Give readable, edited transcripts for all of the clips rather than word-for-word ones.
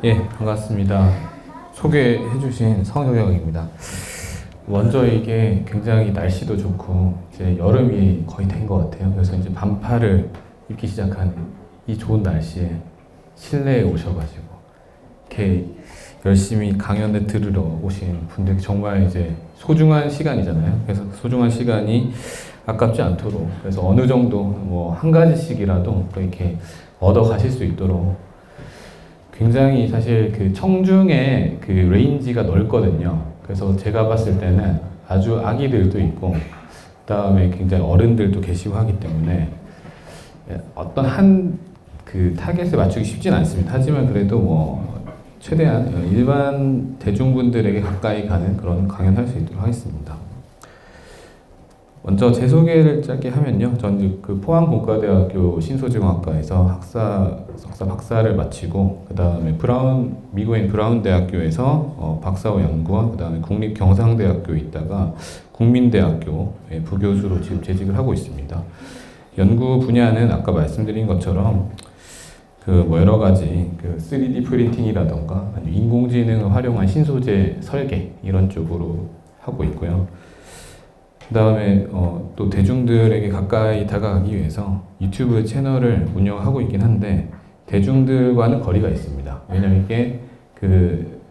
예, 반갑습니다. 소개해주신 성효경입니다. 먼저 이게 굉장히 날씨도 좋고 이제 여름이 거의 된 것 같아요. 그래서 이제 반팔을 입기 시작하는 이 좋은 날씨에 실내에 오셔가지고 이렇게 열심히 강연을 들으러 오신 분들 정말 이제 소중한 시간이잖아요. 그래서 그 소중한 시간이 아깝지 않도록 그래서 어느 정도 뭐 한 가지씩이라도 이렇게 얻어 가실 수 있도록 굉장히 사실 그 청중의 그 레인지가 넓거든요. 그래서 제가 봤을 때는 아주 아기들도 있고 그다음에 굉장히 어른들도 계시고 하기 때문에 어떤 한 그 타겟에 맞추기 쉽진 않습니다. 하지만 그래도 뭐 최대한 일반 대중분들에게 가까이 가는 그런 강연할 수 있도록 하겠습니다. 먼저 제 소개를 짧게 하면요. 저는 그 포항공과대학교 신소재공학과에서 석사 박사를 마치고 그 다음에 미국인 브라운 대학교에서 박사후 연구원, 그 다음에 국립경상대학교에 있다가 국민대학교의 부교수로 지금 재직을 하고 있습니다. 연구 분야는 아까 말씀드린 것처럼 그 뭐 여러 가지 그 3D 프린팅이라던가 아니면 인공지능을 활용한 신소재 설계 이런 쪽으로 하고 있고요. 그 다음에 또 대중들에게 가까이 다가가기 위해서 유튜브 채널을 운영하고 있긴 한데 대중들과는 거리가 있습니다. 왜냐면 이게 그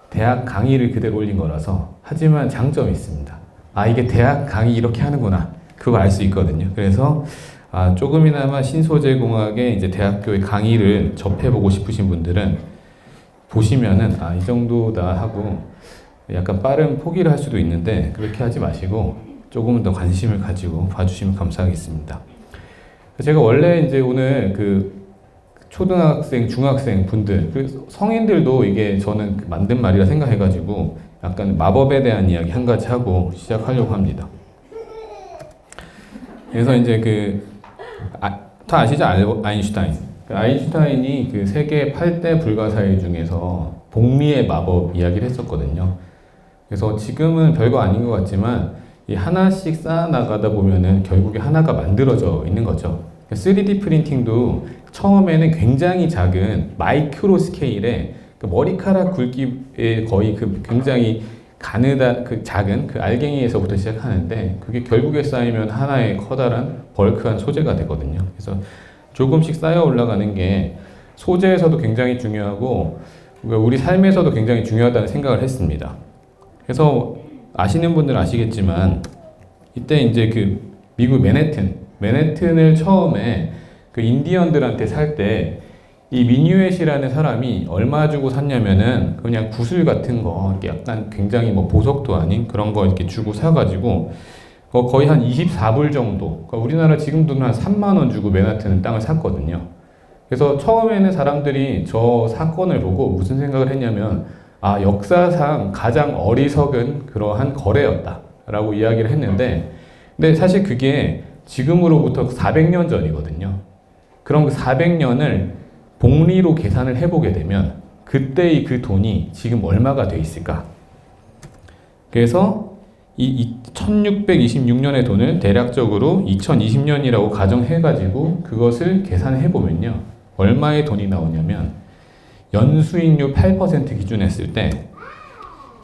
대학 강의를 그대로 올린 거라서 하지만 장점이 있습니다. 아 이게 대학 강의 이렇게 하는구나 그거 알 수 있거든요. 그래서 조금이나마 신소재공학의 이제 대학교의 강의를 접해보고 싶으신 분들은 보시면은 이 정도다 하고 약간 빠른 포기를 할 수도 있는데 그렇게 하지 마시고 조금 더 관심을 가지고 봐주시면 감사하겠습니다. 제가 원래 이제 오늘 그 초등학생, 중학생 분들, 그 성인들도 이게 저는 만든 말이라 생각해가지고 약간 마법에 대한 이야기 한 가지 하고 시작하려고 합니다. 그래서 이제 다 아시죠? 아인슈타인. 아인슈타인이 그 세계 8대 불가사의 중에서 복리의 마법 이야기를 했었거든요. 그래서 지금은 별거 아닌 것 같지만 이 하나씩 쌓아 나가다 보면은 결국에 하나가 만들어져 있는 거죠. 3D 프린팅도 처음에는 굉장히 작은 마이크로 스케일의 그 머리카락 굵기의 거의 그 굉장히 가느다 그 작은 그 알갱이에서부터 시작하는데 그게 결국에 쌓이면 하나의 커다란 벌크한 소재가 되거든요. 그래서 조금씩 쌓여 올라가는 게 소재에서도 굉장히 중요하고 우리 삶에서도 굉장히 중요하다는 생각을 했습니다. 그래서 아시는 분들은 아시겠지만 이때 이제 그 미국 맨해튼을 처음에 그 인디언들한테 살 때 이 미뉴엣이라는 사람이 얼마 주고 샀냐면은 그냥 구슬 같은 거 약간 굉장히 뭐 보석도 아닌 그런 거 이렇게 주고 사가지고 거의 한 24불 정도, 그러니까 우리나라 지금 돈 한 3만 원 주고 맨하튼은 땅을 샀거든요. 그래서 처음에는 사람들이 저 사건을 보고 무슨 생각을 했냐면 역사상 가장 어리석은 그러한 거래였다라고 이야기를 했는데 근데 사실 그게 지금으로부터 400년 전이거든요. 그럼 그 400년을 복리로 계산을 해보게 되면 그때의 그 돈이 지금 얼마가 돼 있을까? 그래서 이 1626년의 돈을 대략적으로 2020년이라고 가정해가지고 그것을 계산해 보면요. 얼마의 돈이 나오냐면 연수익률 8% 기준했을 때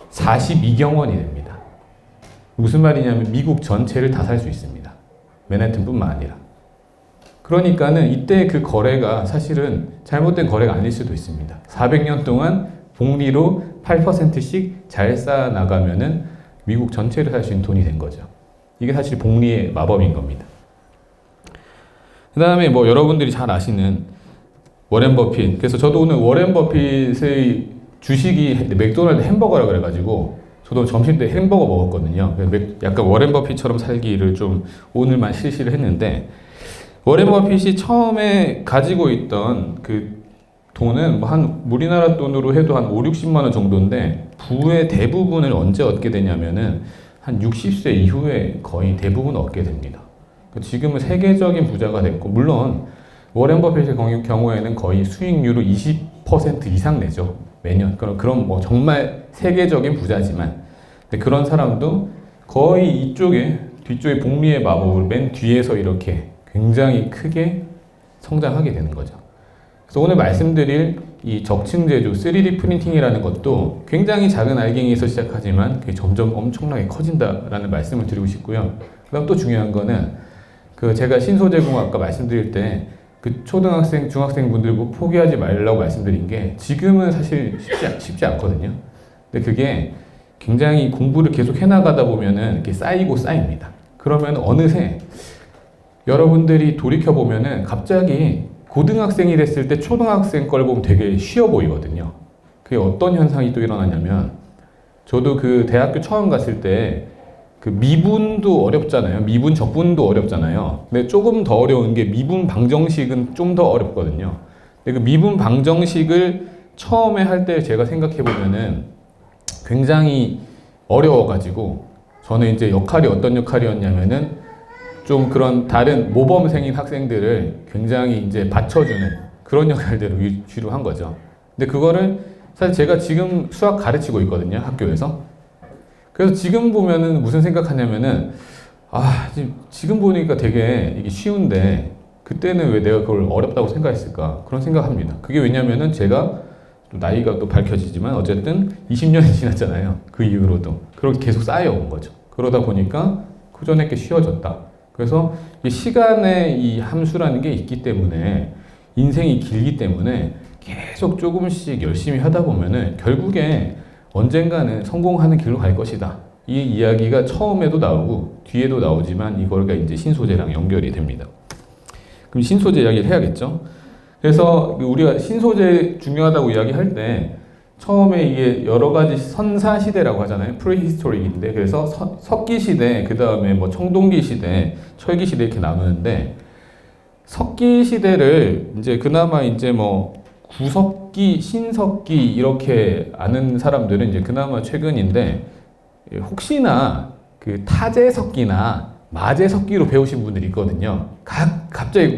42경원이 됩니다. 무슨 말이냐면 미국 전체를 다 살 수 있습니다. 맨해튼뿐만 아니라. 그러니까는 이때 그 거래가 사실은 잘못된 거래가 아닐 수도 있습니다. 400년 동안 복리로 8%씩 잘 쌓아 나가면은 미국 전체를 살 수 있는 돈이 된 거죠. 이게 사실 복리의 마법인 겁니다. 그 다음에 뭐 여러분들이 잘 아시는 워렌 버핏. 그래서 저도 오늘 워렌 버핏의 주식이 맥도날드 햄버거라 그래가지고 저도 점심 때 햄버거 먹었거든요. 약간 워렌 버핏처럼 살기를 좀 오늘만 실시를 했는데 워렌 버핏이 처음에 가지고 있던 그 돈은 뭐 한 우리나라 돈으로 해도 한 5, 60만 원 정도인데 부의 대부분을 언제 얻게 되냐면은 한 60세 이후에 거의 대부분 얻게 됩니다. 지금은 세계적인 부자가 됐고 물론 워렌 버핏의 경우에는 거의 수익률을 20% 이상 내죠. 매년. 그럼 뭐 정말 세계적인 부자지만 그런 사람도 거의 뒤쪽에 복리의 마법을 맨 뒤에서 이렇게 굉장히 크게 성장하게 되는 거죠. 그래서 오늘 말씀드릴 이 적층 제조 3D 프린팅이라는 것도 굉장히 작은 알갱이에서 시작하지만 그게 점점 엄청나게 커진다라는 말씀을 드리고 싶고요. 그다음 또 중요한 거는 그 제가 신소재공학과 말씀드릴 때 그 초등학생, 중학생 분들 포기하지 말라고 말씀드린 게 지금은 사실 쉽지 않거든요. 근데 그게 굉장히 공부를 계속 해나가다 보면은 이렇게 쌓이고 쌓입니다. 그러면 어느새 여러분들이 돌이켜보면은 갑자기 고등학생이 됐을 때 초등학생 걸 보면 되게 쉬워 보이거든요. 그게 어떤 현상이 또 일어나냐면 저도 그 대학교 처음 갔을 때 그 미분도 어렵잖아요. 미분 적분도 어렵잖아요. 근데 조금 더 어려운 게 미분 방정식은 좀 더 어렵거든요. 근데 그 미분 방정식을 처음에 할 때 제가 생각해 보면은 굉장히 어려워가지고 저는 이제 역할이 어떤 역할이었냐면은 좀 그런 다른 모범생인 학생들을 굉장히 이제 받쳐주는 그런 역할들을 위주로 한 거죠. 근데 그거를 사실 제가 지금 수학 가르치고 있거든요, 학교에서. 그래서 지금 보면은 무슨 생각하냐면은 지금 보니까 되게 이게 쉬운데 그때는 왜 내가 그걸 어렵다고 생각했을까 그런 생각합니다. 그게 왜냐면은 제가 또 나이가 또 밝혀지지만 어쨌든 20년이 지났잖아요. 그 이후로도 그렇게 계속 쌓여온 거죠. 그러다 보니까 그전에 게 쉬워졌다. 그래서 이 시간의 이 함수라는 게 있기 때문에 인생이 길기 때문에 계속 조금씩 열심히 하다 보면은 결국에 언젠가는 성공하는 길로 갈 것이다. 이 이야기가 처음에도 나오고 뒤에도 나오지만 이거가 이제 신소재랑 연결이 됩니다. 그럼 신소재 이야기를 해야겠죠. 그래서 우리가 신소재 중요하다고 이야기할 때 처음에 이게 여러 가지 선사 시대라고 하잖아요. 프리히스토릭인데 그래서 석기 시대, 그 다음에 뭐 청동기 시대, 철기 시대 이렇게 나누는데 석기 시대를 이제 그나마 이제 뭐 구석기, 신석기 이렇게 아는 사람들은 이제 그나마 최근인데 혹시나 그 타제석기나 마제석기로 배우신 분들이 있거든요. 갑자기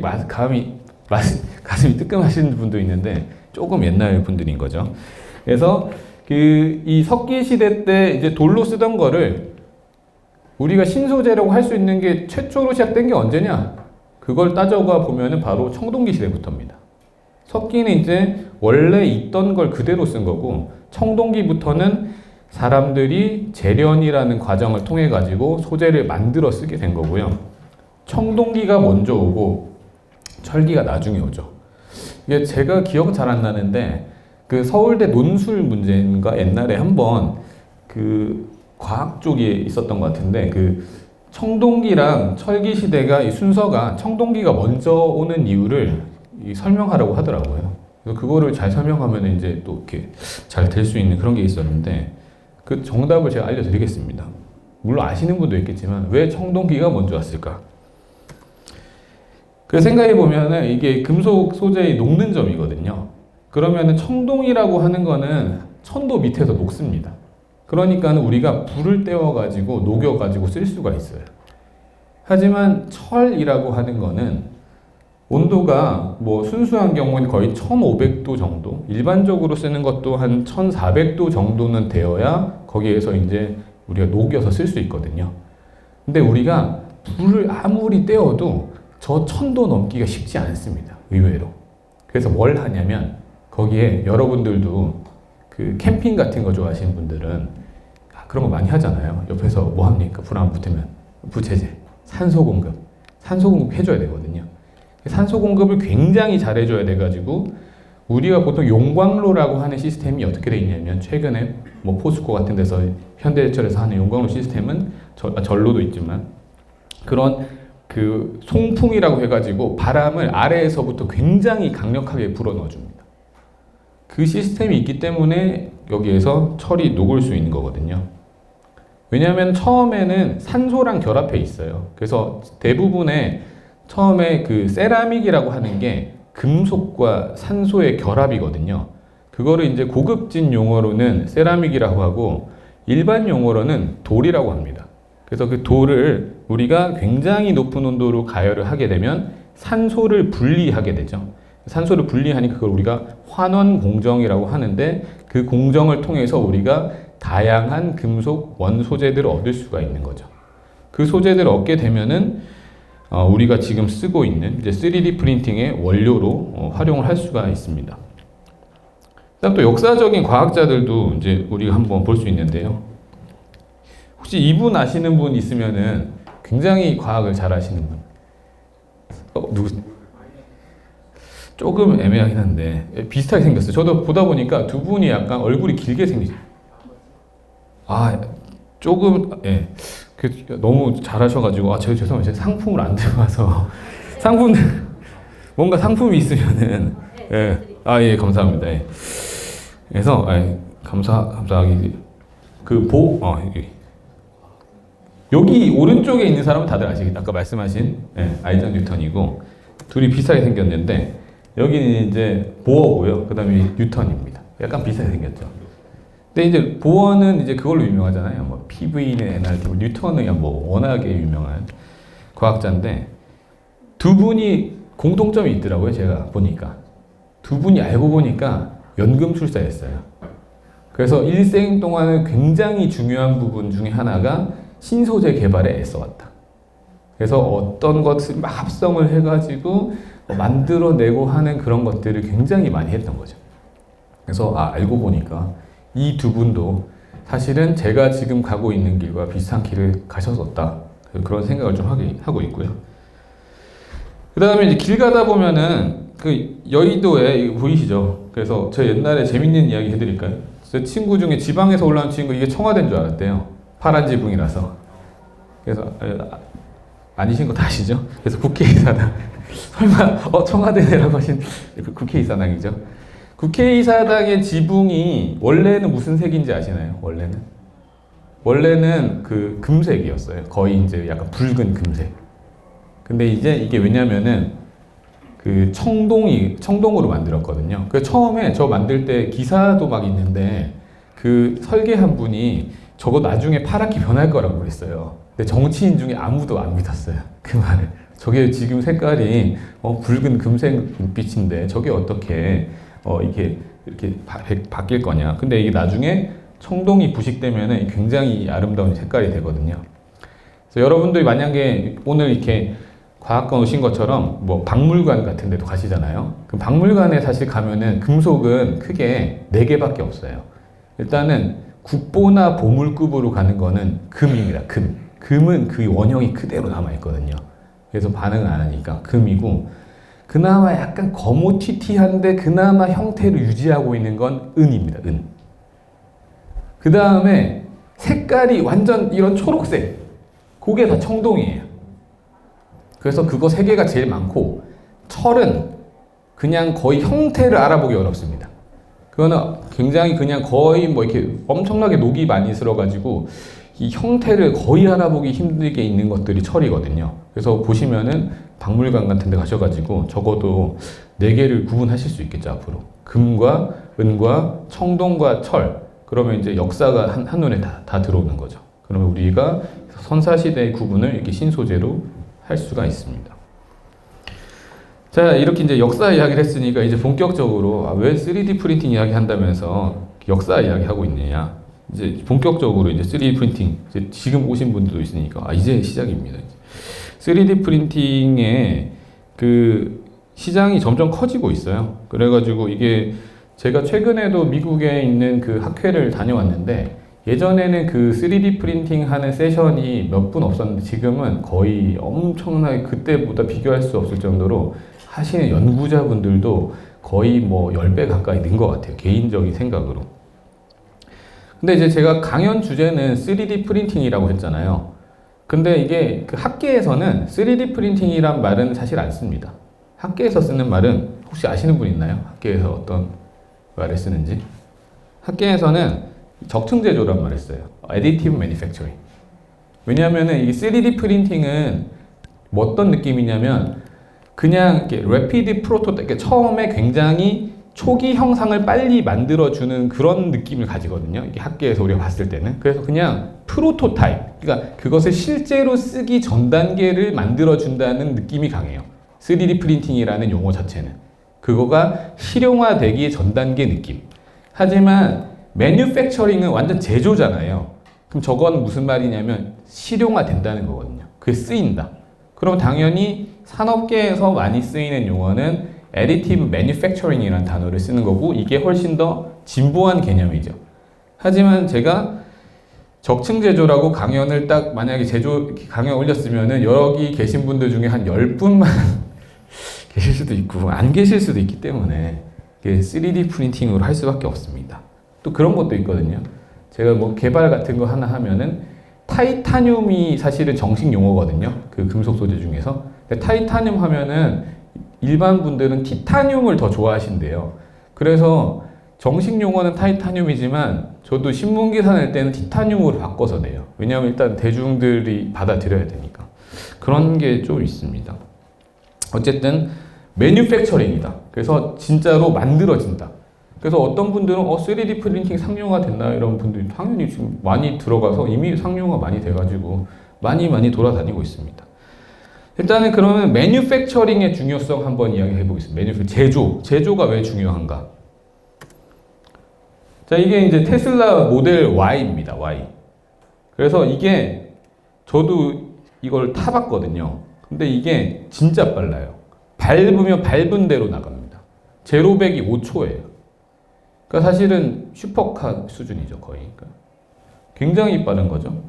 가슴이 뜨끔하시는 분도 있는데 조금 옛날 분들인 거죠. 그래서 이 석기 시대 때 이제 돌로 쓰던 거를 우리가 신소재라고 할 수 있는 게 최초로 시작된 게 언제냐? 그걸 따져가 보면은 바로 청동기 시대부터입니다. 석기는 이제 원래 있던 걸 그대로 쓴 거고 청동기부터는 사람들이 재련이라는 과정을 통해 가지고 소재를 만들어 쓰게 된 거고요. 청동기가 먼저 오고 철기가 나중에 오죠. 이게 제가 기억 잘 안 나는데 그 서울대 논술 문제인가 옛날에 한번 그 과학 쪽에 있었던 것 같은데 그 청동기랑 철기 시대가 이 순서가 청동기가 먼저 오는 이유를 설명하라고 하더라고요. 그래서 그거를 잘 설명하면 이제 또 이렇게 잘 될 수 있는 그런 게 있었는데 그 정답을 제가 알려드리겠습니다. 물론 아시는 분도 있겠지만 왜 청동기가 먼저 왔을까? 그 생각해 보면은 이게 금속 소재의 녹는 점이거든요. 그러면은 청동이라고 하는 거는 천도 밑에서 녹습니다. 그러니까 우리가 불을 떼워가지고 녹여가지고 쓸 수가 있어요. 하지만 철이라고 하는 거는 온도가 뭐 순수한 경우는 거의 1500도 정도, 일반적으로 쓰는 것도 한 1400도 정도는 되어야 거기에서 이제 우리가 녹여서 쓸 수 있거든요. 근데 우리가 불을 아무리 떼어도 저 1000도 넘기가 쉽지 않습니다. 의외로. 그래서 뭘 하냐면 거기에 여러분들도 그 캠핑 같은 거 좋아하시는 분들은 그런 거 많이 하잖아요. 옆에서 뭐 합니까? 불 안 붙으면 부채질, 산소 공급 해줘야 되거든요. 산소 공급을 굉장히 잘 해줘야 돼가지고 우리가 보통 용광로라고 하는 시스템이 어떻게 돼 있냐면 최근에 뭐 포스코 같은 데서 현대제철에서 하는 용광로 시스템은 전로도 있지만 그런 그 송풍이라고 해가지고 바람을 아래에서부터 굉장히 강력하게 불어 넣어줍니다. 그 시스템이 있기 때문에 여기에서 철이 녹을 수 있는 거거든요. 왜냐하면 처음에는 산소랑 결합해 있어요. 그래서 대부분의 처음에 그 세라믹이라고 하는 게 금속과 산소의 결합이거든요. 그거를 이제 고급진 용어로는 세라믹이라고 하고 일반 용어로는 돌이라고 합니다. 그래서 그 돌을 우리가 굉장히 높은 온도로 가열을 하게 되면 산소를 분리하게 되죠. 산소를 분리하니까 그걸 우리가 환원 공정이라고 하는데 그 공정을 통해서 우리가 다양한 금속 원소재들을 얻을 수가 있는 거죠. 그 소재들을 얻게 되면은 우리가 지금 쓰고 있는 이제 3D 프린팅의 원료로 활용을 할 수가 있습니다. 그다음 또 역사적인 과학자들도 이제 우리가 한번 볼 수 있는데요. 혹시 이분 아시는 분 있으면은 굉장히 과학을 잘 아시는 분. 누구? 조금 애매하긴 한데 비슷하게 생겼어요. 저도 보다 보니까 두 분이 약간 얼굴이 길게 생기죠. 아, 조금 너무 잘하셔가지고 제가 죄송해요. 제가 상품을 안 들고 와서 상품 뭔가 상품이 있으면은 예, 감사합니다. 예. 그래서 감사하게 여기 오른쪽에 있는 사람은 다들 아시겠다. 아까 말씀하신 아이작 뉴턴이고 둘이 비슷하게 생겼는데 여기는 이제 보어고요. 그다음에 뉴턴입니다. 약간 비슷하게 생겼죠. 근데 이제 보어는 이제 그걸로 유명하잖아요. 뭐 PV는 NRT, 뉴턴은 뭐 워낙에 유명한 과학자인데 두 분이 공통점이 있더라고요. 제가 보니까 두 분이 알고 보니까 연금술사였어요. 그래서 일생 동안은 굉장히 중요한 부분 중에 하나가 신소재 개발에 애써왔다. 그래서 어떤 것을 막 합성을 해가지고 만들어내고 하는 그런 것들을 굉장히 많이 했던 거죠. 그래서 알고 보니까 이 두 분도 사실은 제가 지금 가고 있는 길과 비슷한 길을 가셨었다. 그런 생각을 좀 하고 있고요. 그 다음에 이제 길 가다 보면은 그 여의도에 보이시죠? 그래서 저 옛날에 재밌는 이야기 해드릴까요? 제 친구 중에 지방에서 올라온 친구 이게 청와대인 줄 알았대요. 파란 지붕이라서. 그래서 아니신 거 다 아시죠? 그래서 국회의사당 설마 청와대라고 하신 국회의사당이죠. 국회의사당의 지붕이 원래는 무슨 색인지 아시나요? 원래는 그 금색이었어요. 거의 이제 약간 붉은 금색. 근데 이제 이게 왜냐면은 그 청동으로 만들었거든요. 그 처음에 저 만들 때 기사도 막 있는데 그 설계한 분이 저거 나중에 파랗게 변할 거라고 그랬어요. 근데 정치인 중에 아무도 안 믿었어요. 그 말을. 저게 지금 색깔이 붉은 금색 빛인데 저게 어떻게 이렇게 바뀔 거냐. 근데 이게 나중에 청동이 부식되면은 굉장히 아름다운 색깔이 되거든요. 그래서 여러분들이 만약에 오늘 이렇게 과학관 오신 것처럼 뭐 박물관 같은 데도 가시잖아요. 그 박물관에 사실 가면은 금속은 크게 4개밖에 없어요. 일단은 국보나 보물급으로 가는 거는 금입니다. 금은 그 원형이 그대로 남아있거든요. 그래서 반응을 안 하니까 금이고, 그나마 약간 거무튀튀한데 그나마 형태를 유지하고 있는 건 은입니다. 은. 그 다음에 색깔이 완전 이런 초록색, 그게 다 청동이에요. 그래서 그거 3개가 제일 많고, 철은 그냥 거의 형태를 알아보기 어렵습니다. 그거는 굉장히 그냥 거의 뭐 이렇게 엄청나게 녹이 많이 슬어가지고 이 형태를 거의 알아보기 힘들게 있는 것들이 철이거든요. 그래서 보시면은 박물관 같은 데 가셔가지고 적어도 4개를 구분하실 수 있겠죠, 앞으로. 금과 은과 청동과 철. 그러면 이제 역사가 한눈에 다 들어오는 거죠. 그러면 우리가 선사시대의 구분을 이렇게 신소재로 할 수가 있습니다. 자, 이렇게 이제 역사 이야기를 했으니까 이제 본격적으로 왜 3D 프린팅 이야기 한다면서 역사 이야기 하고 있느냐. 이제 본격적으로 이제 3D 프린팅, 이제 지금 오신 분들도 있으니까 이제 시작입니다. 3D 프린팅의 그 시장이 점점 커지고 있어요. 그래가지고 이게 제가 최근에도 미국에 있는 그 학회를 다녀왔는데 예전에는 그 3D 프린팅 하는 세션이 몇 분 없었는데 지금은 거의 엄청나게 그때보다 비교할 수 없을 정도로 하시는 연구자분들도 거의 뭐 10배 가까이 는 것 같아요. 개인적인 생각으로. 근데 이제 제가 강연 주제는 3D 프린팅이라고 했잖아요. 근데 이게 그 학계에서는 3D 프린팅이란 말은 사실 안 씁니다. 학계에서 쓰는 말은 혹시 아시는 분 있나요? 학계에서 어떤 말을 쓰는지? 학계에서는 적층제조란 말을 써요. Additive Manufacturing. 왜냐하면은 이 3D 프린팅은 뭐 어떤 느낌이냐면 그냥 이렇게 Rapid Prototype, 처음에 굉장히 초기 형상을 빨리 만들어주는 그런 느낌을 가지거든요. 이게 학계에서 우리가 봤을 때는. 그래서 그냥 프로토타입, 그러니까 그것을 실제로 쓰기 전 단계를 만들어준다는 느낌이 강해요. 3D 프린팅이라는 용어 자체는. 그거가 실용화되기 전 단계 느낌. 하지만 매뉴팩처링은 완전 제조잖아요. 그럼 저건 무슨 말이냐면 실용화 된다는 거거든요. 그게 쓰인다. 그럼 당연히 산업계에서 많이 쓰이는 용어는 additive manufacturing이라는 단어를 쓰는 거고 이게 훨씬 더 진보한 개념이죠. 하지만 제가 적층 제조라고 강연을 딱 만약에 제조 강연 올렸으면은 여기 계신 분들 중에 한 10분만 계실 수도 있고 안 계실 수도 있기 때문에 3D 프린팅으로 할 수밖에 없습니다. 또 그런 것도 있거든요. 제가 뭐 개발 같은 거 하나 하면은 타이타늄이 사실은 정식 용어거든요. 그 금속 소재 중에서. 근데 타이타늄 하면은 일반 분들은 티타늄을 더 좋아하신대요. 그래서 정식 용어는 타이타늄이지만 저도 신문 기사 낼 때는 티타늄으로 바꿔서 내요. 왜냐하면 일단 대중들이 받아들여야 되니까. 그런 게 좀 있습니다. 어쨌든 매뉴팩처링이다. 그래서 진짜로 만들어진다. 그래서 어떤 분들은 3D 프린팅 상용화 됐나 이런 분들이 당연히 지금 많이 들어가서 이미 상용화 많이 돼가지고 많이 돌아다니고 있습니다. 일단은 그러면 매뉴팩처링의 중요성 한번 이야기해 보겠습니다. 제조가 왜 중요한가? 자, 이게 이제 테슬라 모델 Y입니다. Y. 그래서 이게 저도 이걸 타봤거든요. 근데 이게 진짜 빨라요. 밟으면 밟은 대로 나갑니다. 제로 100이 5초예요. 그러니까 사실은 슈퍼카 수준이죠, 거의. 그러니까 굉장히 빠른 거죠.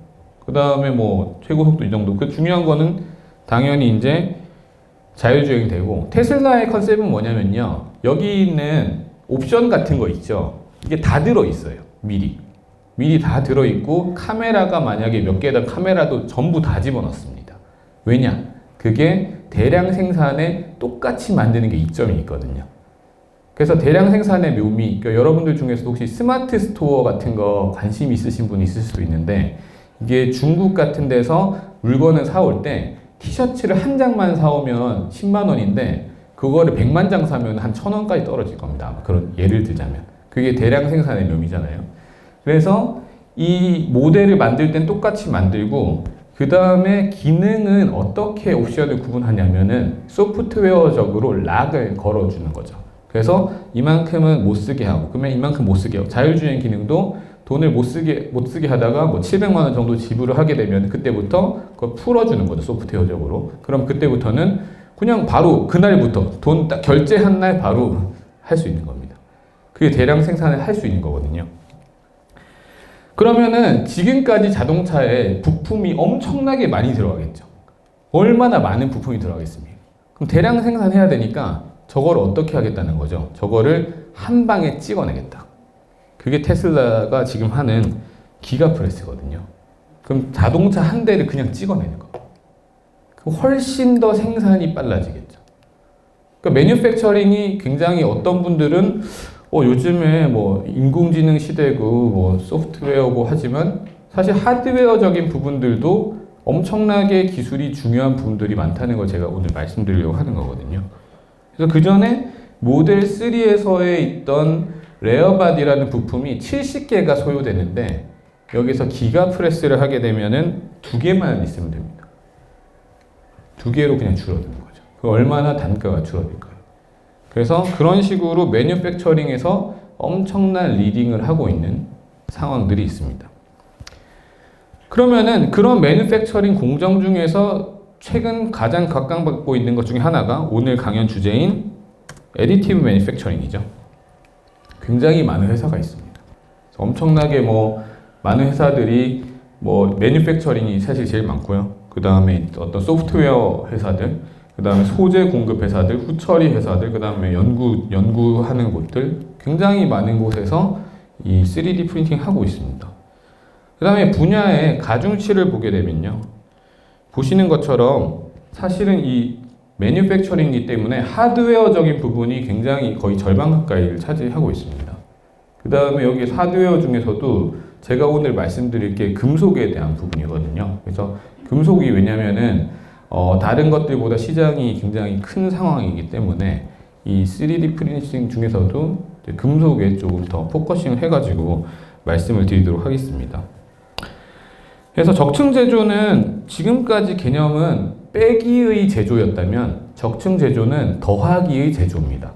그 다음에 뭐 최고 속도 이 정도. 그 중요한 거는 당연히 이제 자율주행이 되고 테슬라의 컨셉은 뭐냐면요. 여기 있는 옵션 같은 거 있죠. 이게 다 들어있어요. 미리 다 들어있고 카메라가 만약에 몇 개다 카메라도 전부 다 집어넣습니다. 왜냐? 그게 대량 생산에 똑같이 만드는 게 이점이 있거든요. 그래서 대량 생산의 묘미, 그러니까 여러분들 중에서 혹시 스마트 스토어 같은 거 관심 있으신 분이 있을 수도 있는데 이게 중국 같은 데서 물건을 사올 때 티셔츠를 한 장만 사오면 10만 원인데 그거를 100만 장 사면 한 1,000원까지 떨어질 겁니다. 그런 예를 들자면. 그게 대량 생산의 묘미잖아요. 그래서 이 모델을 만들 땐 똑같이 만들고 그 다음에 기능은 어떻게 옵션을 구분하냐면은 소프트웨어적으로 락을 걸어주는 거죠. 그래서 이만큼은 못 쓰게 하고 그러면 이만큼 못 쓰게 하고 자율주행 기능도 돈을 못 쓰게 하다가 뭐 700만 원 정도 지불을 하게 되면 그때부터 그걸 풀어주는 거죠. 소프트웨어적으로. 그럼 그때부터는 그냥 바로 그날부터 돈 딱 결제한 날 바로 할 수 있는 겁니다. 그게 대량 생산을 할 수 있는 거거든요. 그러면은 지금까지 자동차에 부품이 엄청나게 많이 들어가겠죠. 얼마나 많은 부품이 들어가겠습니까? 그럼 대량 생산해야 되니까 저거를 어떻게 하겠다는 거죠? 저거를 한 방에 찍어내겠다. 그게 테슬라가 지금 하는 기가프레스거든요. 그럼 자동차 한 대를 그냥 찍어내는 거. 훨씬 더 생산이 빨라지겠죠. 그러니까 매뉴팩처링이 굉장히 어떤 분들은 요즘에 뭐 인공지능 시대고 뭐 소프트웨어고 하지만 사실 하드웨어적인 부분들도 엄청나게 기술이 중요한 부분들이 많다는 걸 제가 오늘 말씀드리려고 하는 거거든요. 그래서 그 전에 모델 3에서의 있던 레어바디라는 부품이 70개가 소요되는데 여기서 기가프레스를 하게 되면은 2개만 있으면 됩니다. 2개로 그냥 줄어드는 거죠. 그 얼마나 단가가 줄어들까요? 그래서 그런 식으로 매뉴팩처링에서 엄청난 리딩을 하고 있는 상황들이 있습니다. 그러면은 그런 매뉴팩처링 공정 중에서 최근 가장 각광받고 있는 것 중에 하나가 오늘 강연 주제인 애디티브 매뉴팩처링이죠. 굉장히 많은 회사가 있습니다. 엄청나게 뭐 많은 회사들이 뭐 매뉴팩처링이 사실 제일 많고요. 그 다음에 어떤 소프트웨어 회사들, 그 다음에 소재 공급 회사들, 후처리 회사들, 그 다음에 연구하는 곳들 굉장히 많은 곳에서 이 3D 프린팅 하고 있습니다. 그 다음에 분야의 가중치를 보게 되면요. 보시는 것처럼 사실은 이 매뉴팩처링이기 때문에 하드웨어적인 부분이 굉장히 거의 절반 가까이를 차지하고 있습니다. 그 다음에 여기 하드웨어 중에서도 제가 오늘 말씀드릴 게 금속에 대한 부분이거든요. 그래서 금속이 왜냐면은 다른 것들보다 시장이 굉장히 큰 상황이기 때문에 이 3D 프린팅 중에서도 금속에 조금 더 포커싱을 해가지고 말씀을 드리도록 하겠습니다. 그래서 적층 제조는 지금까지 개념은 빼기의 제조였다면 적층 제조는 더하기의 제조입니다.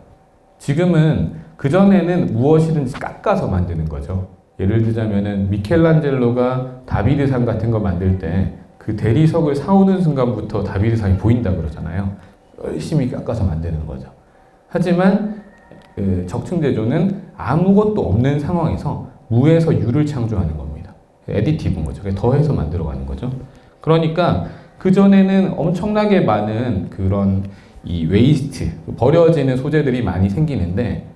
지금은 그전에는 무엇이든지 깎아서 만드는 거죠. 예를 들자면은 미켈란젤로가 다비드상 같은 거 만들 때 그 대리석을 사오는 순간부터 다비드상이 보인다 그러잖아요. 열심히 깎아서 만드는 거죠. 하지만 적층제조는 아무것도 없는 상황에서 무에서 유를 창조하는 겁니다. 애디티브인 거죠. 더해서 만들어가는 거죠. 그러니까 그전에는 엄청나게 많은 그런 이 웨이스트, 버려지는 소재들이 많이 생기는데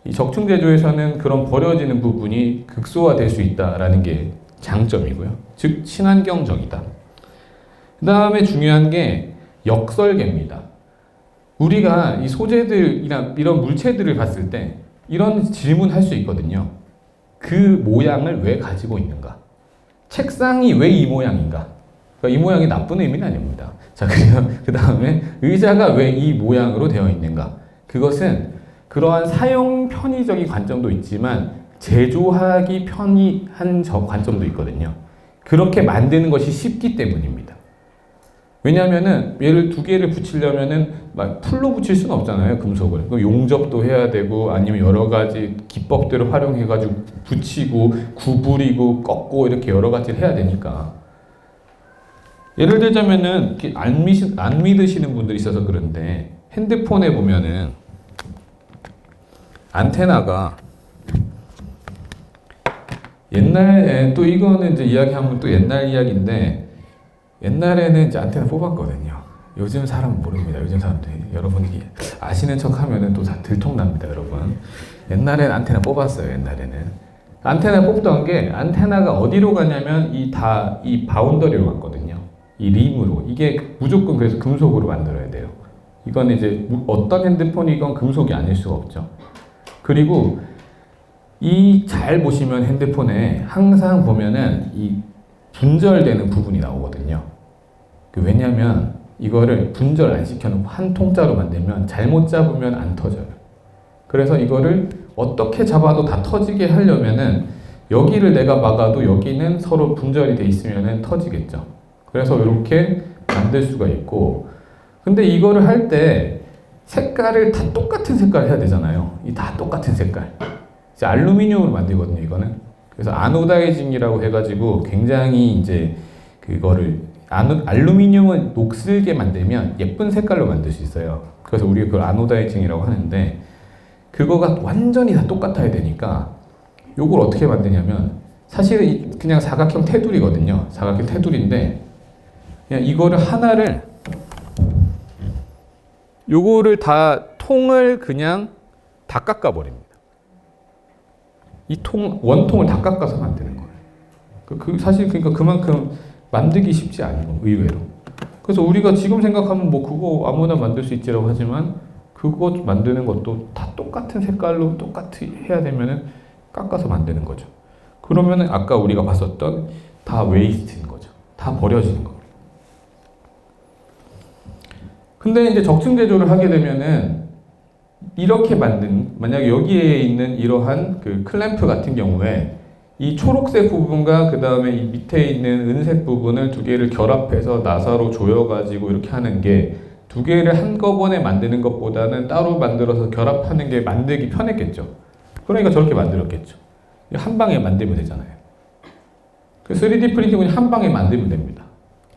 이 적층제조에서는 그런 버려지는 부분이 극소화될 수 있다라는 게 장점이고요. 즉 친환경적이다. 그 다음에 중요한 게 역설계입니다. 우리가 이 소재들이나 이런 물체들을 봤을 때 이런 질문할 수 있거든요. 그 모양을 왜 가지고 있는가? 책상이 왜 이 모양인가? 그러니까 이 모양이 나쁜 의미는 아닙니다. 자, 그 다음에 의자가 왜 이 모양으로 되어 있는가? 그것은 그러한 사용 편의적인 관점도 있지만 제조하기 편의한 관점도 있거든요. 그렇게 만드는 것이 쉽기 때문입니다. 왜냐하면은 얘를 두 개를 붙이려면은 막 풀로 붙일 수는 없잖아요, 금속을. 그럼 용접도 해야 되고 아니면 여러 가지 기법들을 활용해가지고 붙이고 구부리고 꺾고 이렇게 여러 가지를 해야 되니까. 예를 들자면은 안 믿으시는 분들이 있어서 그런데 핸드폰에 보면은 안테나가 옛날에 또 이거는 이제 이야기하면 또 옛날 이야기인데 옛날에는 이제 안테나 뽑았거든요. 요즘 사람 모릅니다. 요즘 사람들 여러분이 아시는 척 하면은 또 다 들통납니다, 여러분. 옛날에는 안테나 뽑았어요. 옛날에는 안테나 뽑던 게 안테나가 어디로 가냐면 이 바운더리로 갔거든요. 이 림으로. 이게 무조건 그래서 금속으로 만들어야 돼요. 이건 이제 어떤 핸드폰이건 금속이 아닐 수가 없죠. 그리고 이 잘 보시면 핸드폰에 항상 보면은 이 분절되는 부분이 나오거든요. 왜냐면 이거를 분절 안 시켜놓고 한 통짜로 만들면 잘못 잡으면 안 터져요. 그래서 이거를 어떻게 잡아도 다 터지게 하려면은 여기를 내가 막아도 여기는 서로 분절이 돼 있으면은 터지겠죠. 그래서 이렇게 만들 수가 있고, 근데 이거를 할 때 색깔을 다 똑같은 색깔 해야 되잖아요. 이 다 똑같은 색깔. 이제 알루미늄으로 만들거든요, 이거는. 그래서 아노다이징이라고 해가지고 굉장히 이제 그거를 알루미늄은 녹슬게 만들면 예쁜 색깔로 만들 수 있어요. 그래서 우리가 그걸 아노다이징이라고 하는데 그거가 완전히 다 똑같아야 되니까 요걸 어떻게 만드냐면 사실은 그냥 사각형 테두리거든요. 사각형 테두리인데 그냥 이거를 하나를 요거를 다 통을 그냥 다 깎아버립니다. 이 원통을 다 깎아서 만드는 거예요. 사실 그러니까 그만큼 만들기 쉽지 않은 거, 의외로. 그래서 우리가 지금 생각하면 뭐 그거 아무나 만들 수 있지라고 하지만 그거 만드는 것도 다 똑같은 색깔로 똑같이 해야 되면은 깎아서 만드는 거죠. 그러면은 아까 우리가 봤었던 다 웨이스트인 거죠. 다 버려지는 거예요. 근데 이제 적층제조를 하게 되면은 이렇게 만약에 여기에 있는 이러한 그 클램프 같은 경우에 이 초록색 부분과 그 다음에 이 밑에 있는 은색 부분을 두 개를 결합해서 나사로 조여가지고 이렇게 하는 게 두 개를 한꺼번에 만드는 것보다는 따로 만들어서 결합하는 게 만들기 편했겠죠. 그러니까 저렇게 만들었겠죠. 한 방에 만들면 되잖아요. 그 3D 프린팅은 한 방에 만들면 됩니다.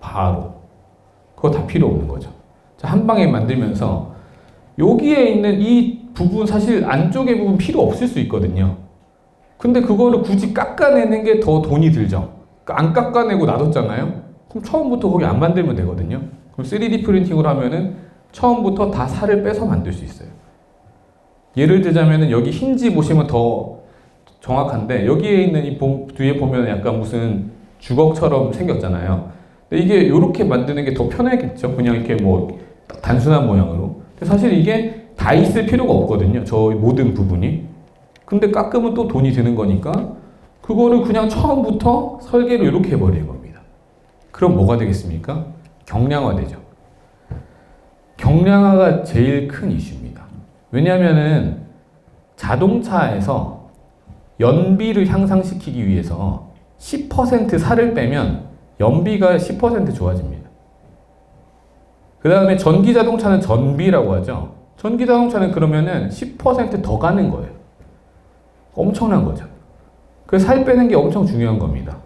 바로. 그거 다 필요 없는 거죠. 자, 한 방에 만들면서 여기에 있는 이 부분 사실 안쪽의 부분 필요 없을 수 있거든요. 근데 그거를 굳이 깎아내는 게 더 돈이 들죠. 안 깎아내고 놔뒀잖아요. 그럼 처음부터 거기 안 만들면 되거든요. 그럼 3D 프린팅을 하면은 처음부터 다 살을 빼서 만들 수 있어요. 예를 들자면은 여기 힌지 보시면 더 정확한데 여기에 있는 이 뒤에 보면 약간 무슨 주걱처럼 생겼잖아요. 근데 이게 이렇게 만드는 게 더 편하겠죠. 그냥 이렇게 뭐 단순한 모양으로. 근데 사실 이게 다 있을 필요가 없거든요. 저 모든 부분이. 근데 깎으면 또 돈이 드는 거니까 그거를 그냥 처음부터 설계를 이렇게 해버리는 겁니다. 그럼 뭐가 되겠습니까? 경량화되죠. 경량화가 제일 큰 이슈입니다. 왜냐하면은 자동차에서 연비를 향상시키기 위해서 10% 살을 빼면 연비가 10% 좋아집니다. 그 다음에 전기자동차는 전비라고 하죠. 전기자동차는 그러면은 10% 더 가는 거예요. 엄청난 거죠. 그래서 살 빼는 게 엄청 중요한 겁니다.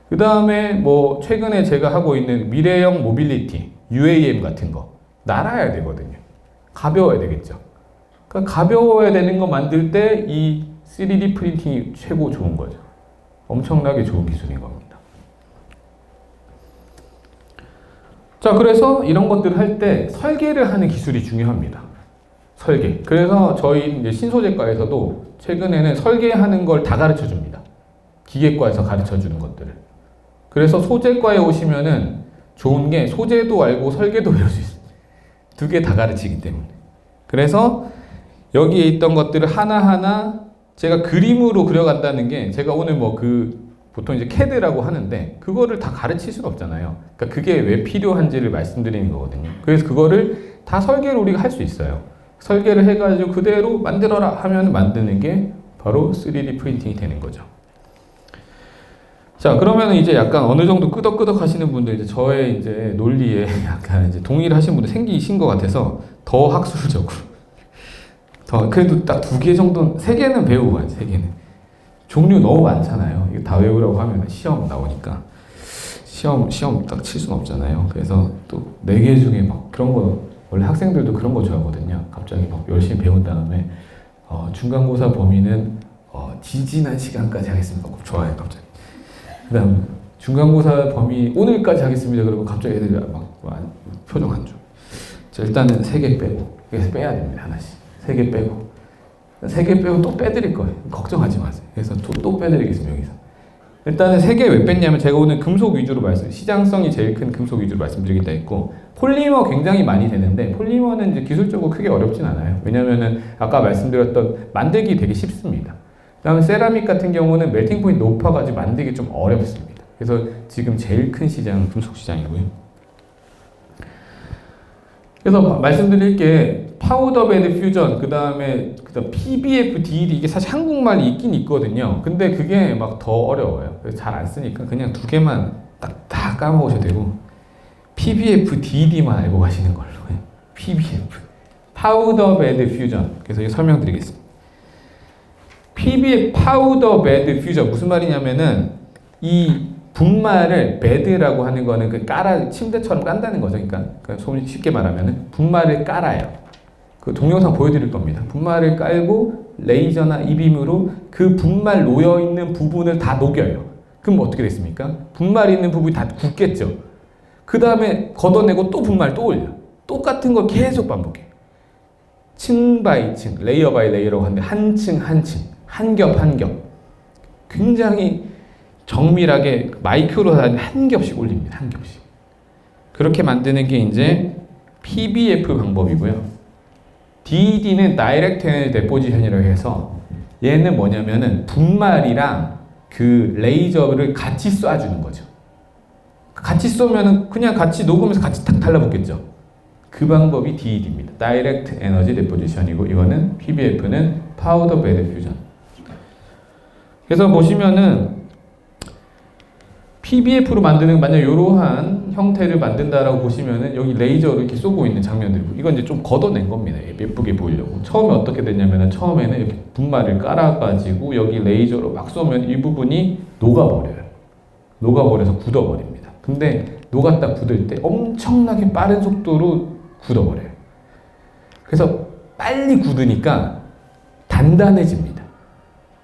그 다음에 뭐 최근에 제가 하고 있는 미래형 모빌리티, UAM 같은 거 날아야 되거든요. 가벼워야 되겠죠. 그러니까 가벼워야 되는 거 만들 때 이 3D 프린팅이 최고 좋은 거죠. 엄청나게 좋은 기술인 겁니다. 자, 그래서 이런 것들을 할 때 설계를 하는 기술이 중요합니다. 설계. 그래서 저희 이제 신소재과에서도 최근에는 설계하는 걸 다 가르쳐 줍니다. 기계과에서 가르쳐 주는 것들을. 그래서 소재과에 오시면은 좋은 게 소재도 알고 설계도 배울 수 있어요. 두 개 다 가르치기 때문에. 그래서 여기에 있던 것들을 하나하나 제가 그림으로 그려간다는 게 제가 오늘 뭐 보통 이제 CAD라고 하는데 그거를 다 가르칠 수는 없잖아요. 그러니까 그게 왜 필요한지를 말씀드리는 거거든요. 그래서 그거를 다 설계를 우리가 할 수 있어요. 설계를 해가지고 그대로 만들어라 하면 만드는 게 바로 3D 프린팅이 되는 거죠. 자, 그러면 이제 약간 어느 정도 끄덕끄덕 하시는 분들, 이제 저의 이제 논리에 약간 이제 동의를 하시는 분들 생기신 것 같아서 더 학술적으로. 그래도 딱 2개 정도, 3개는 배우고 가야지, 3개는. 종류 너무 많잖아요. 이거 다 외우라고 하면 시험 나오니까. 시험 딱 칠 수는 없잖아요. 그래서 또 4개 중에 막 그런 거, 원래 학생들도 그런 거 좋아하거든요. 갑자기 막 열심히 배운 다음에, 중간고사 범위는, 지지난 시간까지 하겠습니다. 좋아해요, 갑자기. 그 다음, 중간고사 범위 오늘까지 하겠습니다. 그러면 갑자기 애들이 막 표정 안 줘. 자, 일단은 3개 빼고, 그래서 빼야 됩니다, 하나씩. 3개 빼고. 3개 빼고 또 빼드릴 거예요. 걱정하지 마세요. 그래서 또 빼드리겠습니다, 여기서. 일단은 3개 왜 뺐냐면 제가 오늘 금속 위주로 시장성이 제일 큰 금속 위주로 말씀드리겠다 했고, 폴리머 굉장히 많이 되는데, 폴리머는 이제 기술적으로 크게 어렵진 않아요. 왜냐면은 아까 말씀드렸던 만들기 되게 쉽습니다. 그 다음에 세라믹 같은 경우는 멜팅 포인트 높아가지고 만들기 좀 어렵습니다. 그래서 지금 제일 큰 시장은 금속 시장이고요. 그래서 말씀드릴 게 파우더 베드 퓨전, 그 다음에 PBF, DED 이게 사실 한국말이 있긴 있거든요. 근데 그게 막 더 어려워요. 그래서 잘 안 쓰니까 그냥 2개만 딱 다 까먹으셔도 되고 PBF, DED만 알고 가시는 걸로. PBF, 파우더 베드 퓨전. 그래서 이거 설명드리겠습니다. PBF, 파우더 베드 퓨전 무슨 말이냐면은 이 분말을 베드라고 하는 거는 침대처럼 깐다는 거죠. 그러니까 쉽게 말하면 분말을 깔아요. 그 동영상 보여드릴 겁니다. 분말을 깔고 레이저나 이빔으로 그 분말 놓여 있는 부분을 다 녹여요. 그럼 어떻게 됐습니까? 분말 있는 부분이 다 굳겠죠. 그 다음에 걷어내고 또 분말 또 올려. 똑같은 걸 계속 반복해. 층 바이 층, 레이어 바이 레이어라고 하는데 한 층 한 층, 한 겹 한 겹. 굉장히 정밀하게 마이크로 한 겹씩 올립니다. 한 겹씩. 그렇게 만드는 게 이제 PBF 방법이고요. DED는 Direct Energy Deposition이라고 해서 얘는 뭐냐면은 분말이랑 그 레이저를 같이 쏴주는 거죠. 같이 쏘면은 그냥 같이 녹으면서 같이 탁 달라붙겠죠. 그 방법이 DED입니다. Direct Energy Deposition이고 이거는 PBF는 Powder Bed Fusion. 그래서 보시면은 PBF로 만드는 만약 이러한 형태를 만든다라고 보시면은 여기 레이저를 이렇게 쏘고 있는 장면들이고 이건 이제 좀 걷어낸 겁니다. 예쁘게 보이려고. 처음에 어떻게 됐냐면은 처음에는 이렇게 분말을 깔아가지고 여기 레이저로 막 쏘면 이 부분이 녹아버려요. 녹아버려서 굳어버립니다. 근데 녹았다 굳을 때 엄청나게 빠른 속도로 굳어버려요. 그래서 빨리 굳으니까 단단해집니다.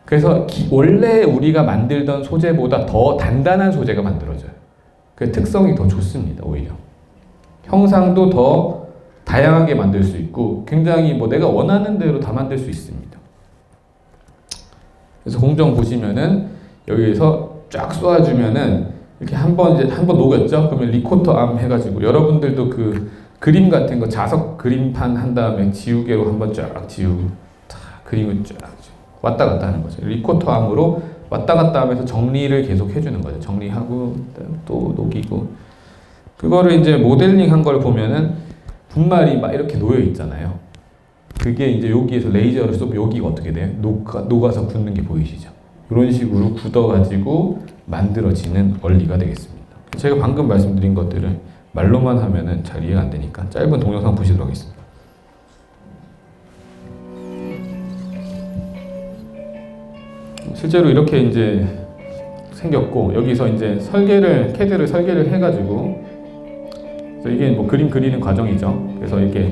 그래서 원래 우리가 만들던 소재보다 더 단단한 소재가 만들어져요. 그 특성이 더 좋습니다. 오히려 형상도 더 다양하게 만들 수 있고 굉장히 내가 원하는 대로 다 만들 수 있습니다. 그래서 공정 보시면은 여기에서 쫙 쏘아주면은 이렇게 한번 녹였죠. 그러면 리코터 암 해가지고 여러분들도 그 그림 같은 거 자석 그림판 한 다음에 지우개로 한번 쫙 지우고 그림을 쫙 왔다 갔다 하는 거죠. 리코터 암으로 왔다 갔다 하면서 정리를 계속 해주는 거죠. 정리하고 또 녹이고 그거를 이제 모델링 한 걸 보면은 분말이 막 이렇게 놓여 있잖아요. 그게 이제 여기에서 레이저를 쏘면 여기가 어떻게 돼요? 녹아서 굳는 게 보이시죠? 이런 식으로 굳어가지고 만들어지는 원리가 되겠습니다. 제가 방금 말씀드린 것들을 말로만 하면은 잘 이해가 안 되니까 짧은 동영상 보시도록 하겠습니다. 실제로 이렇게 이제 생겼고 여기서 이제 CAD를 설계를 해가지고 이게 그림 그리는 과정이죠. 그래서 이렇게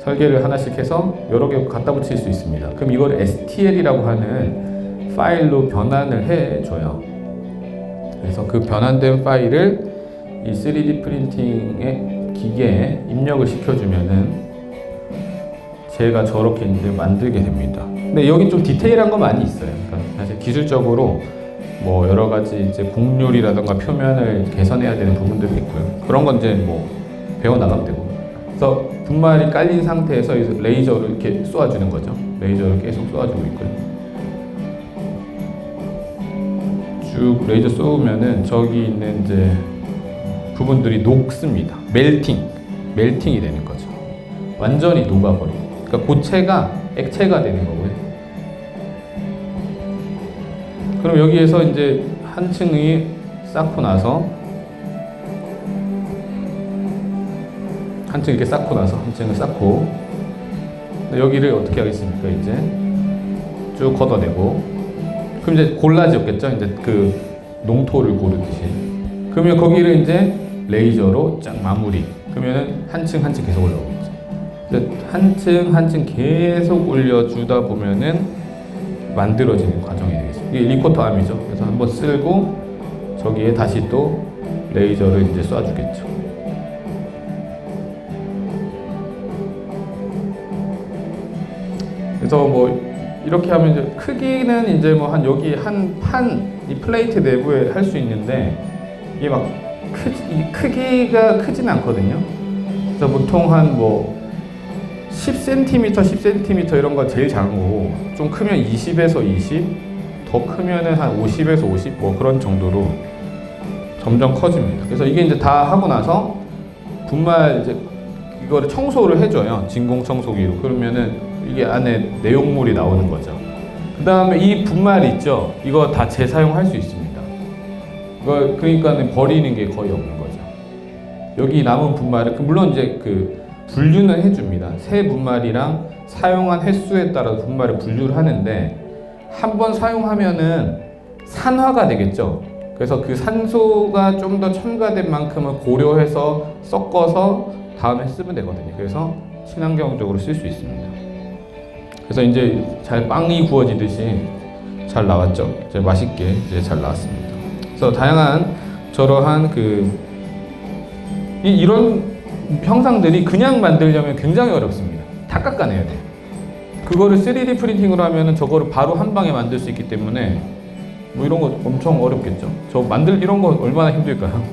설계를 하나씩 해서 여러 개 갖다 붙일 수 있습니다. 그럼 이걸 STL이라고 하는 파일로 변환을 해줘요. 그래서 그 변환된 파일을 이 3D 프린팅의 기계에 입력을 시켜주면은 제가 저렇게 이제 만들게 됩니다. 근데 여기 좀 디테일한 거 많이 있어요. 그러니까 사실 기술적으로 뭐 여러 가지 이제 곡률이라든가 표면을 개선해야 되는 부분들이 있고요. 그런 건 이제 뭐 배워 나가면 되고. 그래서 분말이 깔린 상태에서 레이저를 이렇게 쏘아주는 거죠. 레이저를 계속 쏘아주고 있고요. 쭉 레이저 쏘면은 저기 있는 이제 부분들이 녹습니다. 멜팅이 되는 거죠. 완전히 녹아버리고. 그러니까 고체가 액체가 되는 거고요. 그럼 여기에서 이제 한 층이 쌓고 나서 한 층 이렇게 쌓고 나서 한 층을 쌓고 여기를 어떻게 하겠습니까? 이제 쭉 걷어내고 그럼 이제 골라지었겠죠? 이제 그 농토를 고르듯이. 그러면 거기를 이제 레이저로 쫙 마무리. 그러면은 한 층 한 층 계속 올라오겠죠. 한 층 한 층 계속 올려주다 보면은 만들어지는 과정이 되겠습니다. 이게 리코터 암이죠. 그래서 한번 쓸고 저기에 다시 또 레이저를 이제 쏴주겠죠. 그래서 뭐 이렇게 하면 이제 크기는 이제 뭐 한 여기 한 판 이 플레이트 내부에 할 수 있는데 이게 막 크기가 크진 않거든요. 그래서 보통 한 뭐 10cm, 10cm 이런 거 제일 작은 거고 좀 크면 20에서 20, 더 크면은 한 50에서 50 뭐 그런 정도로 점점 커집니다. 그래서 이게 이제 다 하고 나서 분말 이제 이거를 청소를 해줘요. 진공 청소기로. 그러면은 이게 안에 내용물이 나오는 거죠. 그 다음에 이 분말 있죠. 이거 다 재사용할 수 있습니다. 이거 그러니까 버리는 게 거의 없는 거죠. 여기 남은 분말을 물론 이제 그 분류는 해줍니다. 새 분말이랑 사용한 횟수에 따라 분말을 분류를 하는데 한 번 사용하면은 산화가 되겠죠. 그래서 그 산소가 좀 더 첨가된 만큼을 고려해서 섞어서 다음에 쓰면 되거든요. 그래서 친환경적으로 쓸 수 있습니다. 그래서 이제 잘 빵이 구워지듯이 잘 나왔죠. 이제 맛있게 이제 잘 나왔습니다. 그래서 다양한 저러한 이런 형상들이 그냥 만들려면 굉장히 어렵습니다. 다 깎아내야 돼요. 그거를 3D 프린팅으로 하면은 저거를 바로 한 방에 만들 수 있기 때문에 뭐 이런 거 엄청 어렵겠죠. 이런 거 얼마나 힘들까요?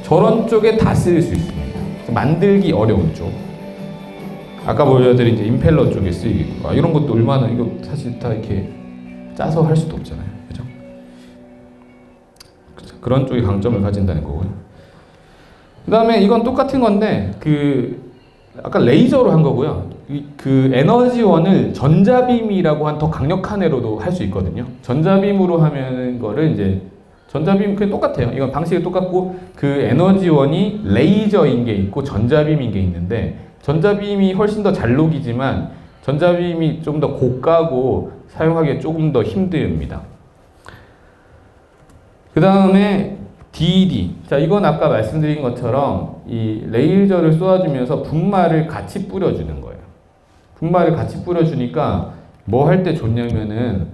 저런 쪽에 다 쓰일 수 있습니다. 만들기 어려운 쪽. 아까 보여드린 이제 임펠러 쪽에 쓰이고 이런 것도 얼마나 이거 사실 다 이렇게 짜서 할 수도 없잖아요. 그죠? 그런 쪽이 강점을 가진다는 거고요. 그 다음에 이건 똑같은 건데 아까 레이저로 한 거고요. 그 에너지원을 전자빔이라고 한 더 강력한 애로도 할 수 있거든요. 전자빔으로 하면 거를 이제 전자빔 그냥 똑같아요. 이건 방식이 똑같고 그 에너지원이 레이저인 게 있고 전자빔인 게 있는데 전자빔이 훨씬 더 잘 녹이지만 전자빔이 좀 더 고가고 사용하기에 조금 더 힘듭니다. 그 다음에 DED. 자, 이건 아까 말씀드린 것처럼 이 레이저를 쏘아주면서 분말을 같이 뿌려주는 거예요. 분말을 같이 뿌려주니까 뭐 할 때 좋냐면은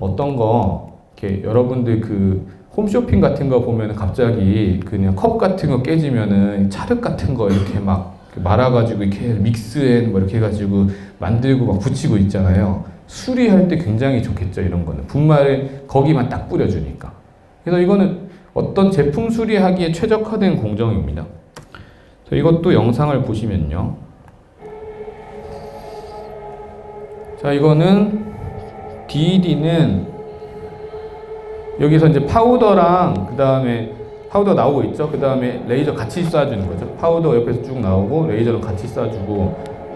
어떤 거 이렇게 여러분들 그 홈쇼핑 같은 거 보면 갑자기 그냥 컵 같은 거 깨지면은 찰흙 같은 거 이렇게 막 말아가지고 이렇게 믹스앤 뭐 이렇게 해가지고 만들고 막 붙이고 있잖아요. 수리할 때 굉장히 좋겠죠. 이런 거는 분말을 거기만 딱 뿌려주니까. 그래서 이거는 어떤 제품 수리하기에 최적화된 공정입니다. 이것도 영상을 보시면요. 자, 이거는 DED는 여기서 이제 파우더랑 그 다음에 파우더 나오고 있죠. 그 다음에 레이저 같이 쏴주는 거죠. 파우더 옆에서 쭉 나오고 레이저는 같이 쏴주고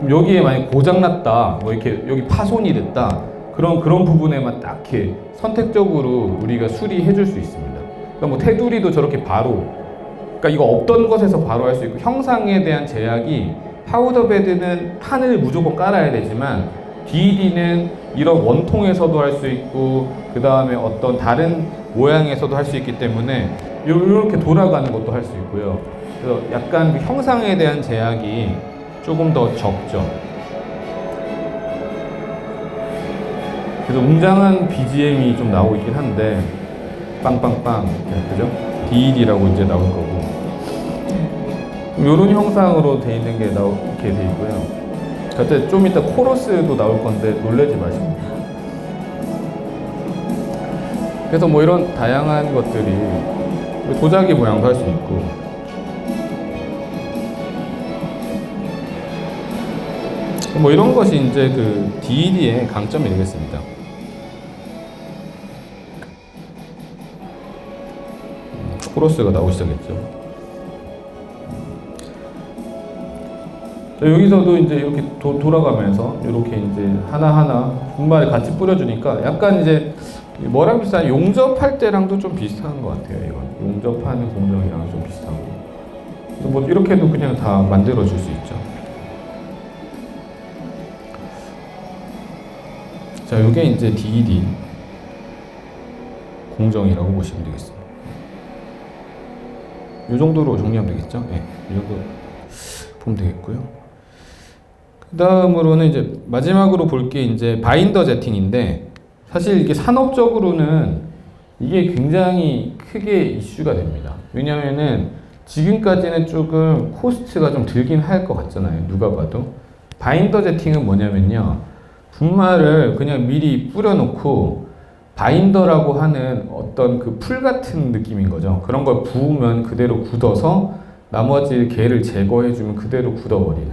여기에 만약 고장났다, 뭐 이렇게 여기 파손이 됐다, 그런 부분에만 딱 이렇게 선택적으로 우리가 수리해 줄 수 있습니다. 그러니까 뭐 테두리도 저렇게 바로, 그러니까 이거 없던 것에서 바로 할 수 있고 형상에 대한 제약이 파우더 베드는 판을 무조건 깔아야 되지만 DED는 이런 원통에서도 할 수 있고 그 다음에 어떤 다른 모양에서도 할 수 있기 때문에 이렇게 돌아가는 것도 할 수 있고요. 그래서 약간 그 형상에 대한 제약이 조금 더 적죠. 그래서 웅장한 BGM이 좀 나오고 있긴 한데 빵빵빵 그죠? DED라고 이제 나올 거고 이런 형상으로 돼 있는 게 이렇게 돼 있고요. 그때 좀 이따 코러스도 나올 건데 놀라지 마시고. 그래서 뭐 이런 다양한 것들이 도자기 모양도 할 수 있고 뭐 이런 것이 이제 그 DED의 강점이 되겠습니다. 코러스가 나오기 시작했죠. 여기서도 이제 이렇게 돌아가면서 이렇게 이제 하나하나 분말을 같이 뿌려주니까 약간 이제 뭐랑 비슷한 용접할 때랑도 좀 비슷한 것 같아요. 이건 용접하는 공정이랑 좀 비슷하고 그래서 뭐 이렇게도 그냥 다 만들어 줄 수 있죠. 자, 이게 이제 DED 공정이라고 보시면 되겠습니다. 이 정도로 정리하면 되겠죠? 네, 이 정도 보면 되겠고요. 그 다음으로는 이제 마지막으로 볼 게 이제 바인더 제팅인데 사실 이게 산업적으로는 이게 굉장히 크게 이슈가 됩니다. 왜냐면은 지금까지는 조금 코스트가 좀 들긴 할 것 같잖아요. 누가 봐도. 바인더 제팅은 뭐냐면요. 분말을 그냥 미리 뿌려놓고 바인더라고 하는 어떤 그 풀 같은 느낌인 거죠. 그런 걸 부으면 그대로 굳어서 나머지 개를 제거해주면 그대로 굳어버리는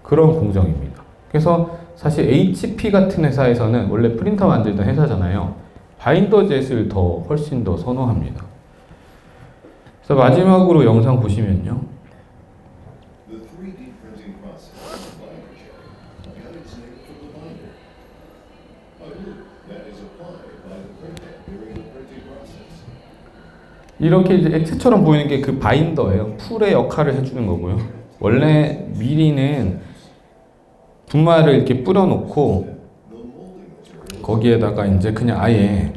그런 공정입니다. 그래서 사실 HP 같은 회사에서는 원래 프린터 만들던 회사잖아요. 바인더젯을 훨씬 더 선호합니다. 그래서 마지막으로 영상 보시면요. 이렇게 이제 액체처럼 보이는 게 그 바인더예요. 풀의 역할을 해주는 거고요. 원래 미리는 분말을 이렇게 뿌려놓고 거기에다가 이제 그냥 아예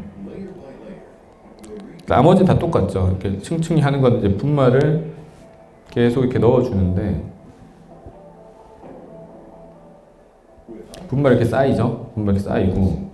나머지 다 똑같죠. 이렇게 층층이 하는 건 이제 분말을 계속 이렇게 넣어주는데 분말 이렇게 쌓이죠. 분말 이렇게 쌓이고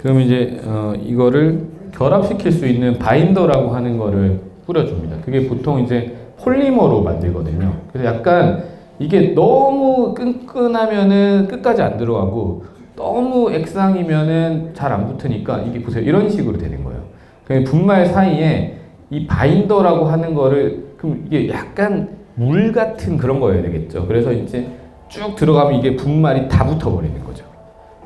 그럼 이제 이거를 결합시킬 수 있는 바인더라고 하는 거를 뿌려줍니다. 그게 보통 이제 폴리머로 만들거든요. 그래서 약간 이게 너무 끈끈하면은 끝까지 안 들어가고 너무 액상이면은 잘 안 붙으니까 이게 보세요. 이런 식으로 되는 거예요. 그 분말 사이에 이 바인더라고 하는 거를 그럼 이게 약간 물 같은 그런 거여야 되겠죠. 그래서 이제 쭉 들어가면 이게 분말이 다 붙어버리는 거죠.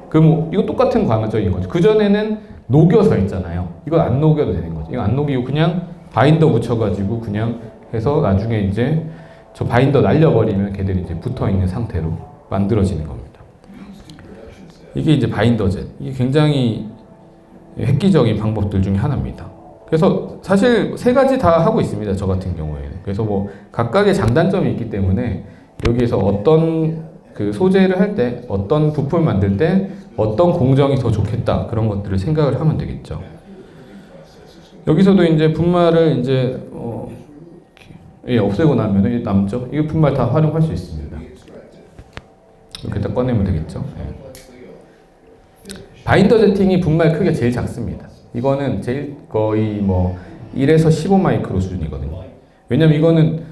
그럼 이거 똑같은 과정인 거죠. 그전에는 녹여서 했잖아요. 이거 안 녹여도 되는 거죠. 이거 안 녹이고 그냥 바인더 붙여가지고 그냥 해서 나중에 이제 저 바인더 날려버리면 걔들이 이제 붙어있는 상태로 만들어지는 겁니다. 이게 이제 바인더젯. 이게 굉장히 획기적인 방법들 중에 하나입니다. 그래서 사실 세 가지 다 하고 있습니다. 저 같은 경우에는. 그래서 뭐 각각의 장단점이 있기 때문에 여기에서 어떤 그 소재를 할 때 어떤 부품을 만들 때 어떤 공정이 더 좋겠다 그런 것들을 생각을 하면 되겠죠. 여기서도 이제 분말을 이제 없애고 나면 남죠. 이 분말 다 활용할 수 있습니다. 이렇게 다 꺼내면 되겠죠. 바인더 제팅이 분말 크기가 제일 작습니다. 이거는 제일 거의 뭐 1에서 15 마이크로 수준이거든요. 왜냐면 이거는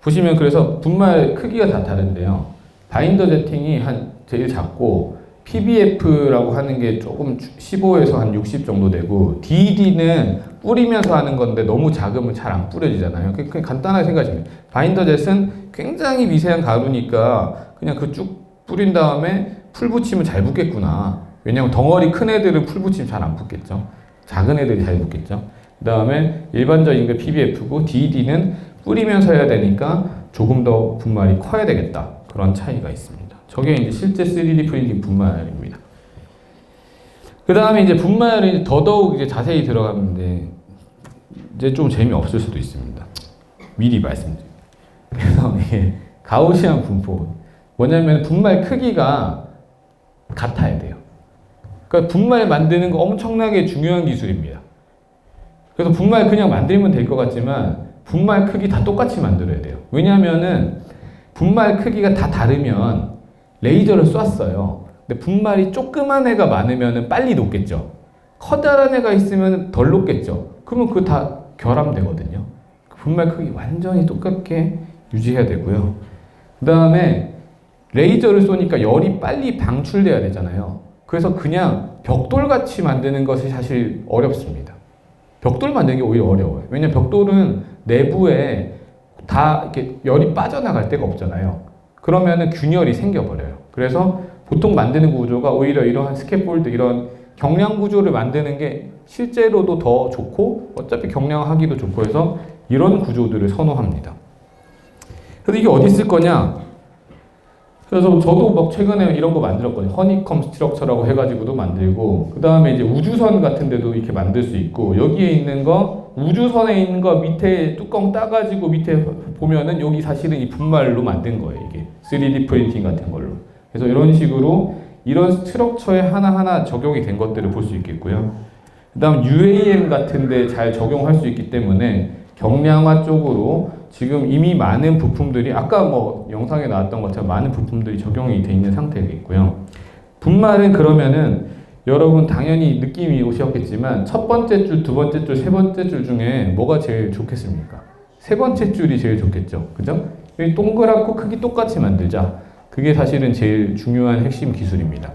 보시면 그래서 분말 크기가 다 다른데요. 바인더 제팅이 제일 작고 PBF라고 하는 게 조금 15에서 한 60 정도 되고 DED는 뿌리면서 하는 건데 너무 작으면 잘 안 뿌려지잖아요. 그냥 간단하게 생각하시면 바인더 젯은 굉장히 미세한 가루니까 그냥 그 쭉 뿌린 다음에 풀 붙이면 잘 붙겠구나. 왜냐면 덩어리 큰 애들은 풀 붙이면 잘 안 붙겠죠. 작은 애들이 잘 붙겠죠. 그 다음에 일반적인 게 PBF고 DED는 뿌리면서 해야 되니까 조금 더 분말이 커야 되겠다. 그런 차이가 있습니다. 저게 이제 실제 3D 프린팅 분말입니다. 그 다음에 이제 분말이 더더욱 이제 자세히 들어가는데 이제 좀 재미없을 수도 있습니다. 미리 말씀드립니다. 그래서 이게 가우시안 분포 뭐냐면 분말 크기가 같아야 돼요. 그러니까 분말 만드는 거 엄청나게 중요한 기술입니다. 그래서 분말 그냥 만들면 될 것 같지만 분말 크기 다 똑같이 만들어야 돼요. 왜냐하면은 분말 크기가 다 다르면 레이저를 쐈어요. 근데 분말이 조그만 애가 많으면 빨리 녹겠죠. 커다란 애가 있으면 덜 녹겠죠. 그러면 그거 다 결함되거든요. 분말 크기 완전히 똑같게 유지해야 되고요. 그 다음에 레이저를 쏘니까 열이 빨리 방출돼야 되잖아요. 그래서 그냥 벽돌같이 만드는 것이 사실 어렵습니다. 벽돌 만드는 게 오히려 어려워요. 왜냐면 벽돌은 내부에 다 이렇게 열이 빠져나갈 데가 없잖아요. 그러면은 균열이 생겨버려요. 그래서 보통 만드는 구조가 오히려 이러한 스캐폴드, 이런 경량 구조를 만드는 게 실제로도 더 좋고 어차피 경량하기도 좋고 해서 이런 구조들을 선호합니다. 그래서 이게 어디 쓸 거냐? 그래서 저도 막 최근에 이런 거 만들었거든요. 허니컴 스트럭처라고 해가지고도 만들고, 그 다음에 이제 우주선 같은 데도 이렇게 만들 수 있고, 여기에 있는 거, 우주선에 있는 거 밑에 뚜껑 따가지고 밑에 보면은 여기 사실은 이 분말로 만든 거예요. 이게 3D 프린팅 같은 걸로. 그래서 이런 식으로 이런 스트럭처에 하나하나 적용이 된 것들을 볼 수 있겠고요. 그 다음 UAM 같은 데 잘 적용할 수 있기 때문에 경량화 쪽으로 지금 이미 많은 부품들이 아까 뭐 영상에 나왔던 것처럼 많은 부품들이 적용이 돼 있는 상태겠고요. 분말은 그러면은 여러분 당연히 느낌이 오셨겠지만 첫 번째 줄, 두 번째 줄, 세 번째 줄 중에 뭐가 제일 좋겠습니까? 세 번째 줄이 제일 좋겠죠. 그죠? 동그랗고 크기 똑같이 만들자. 그게 사실은 제일 중요한 핵심 기술입니다.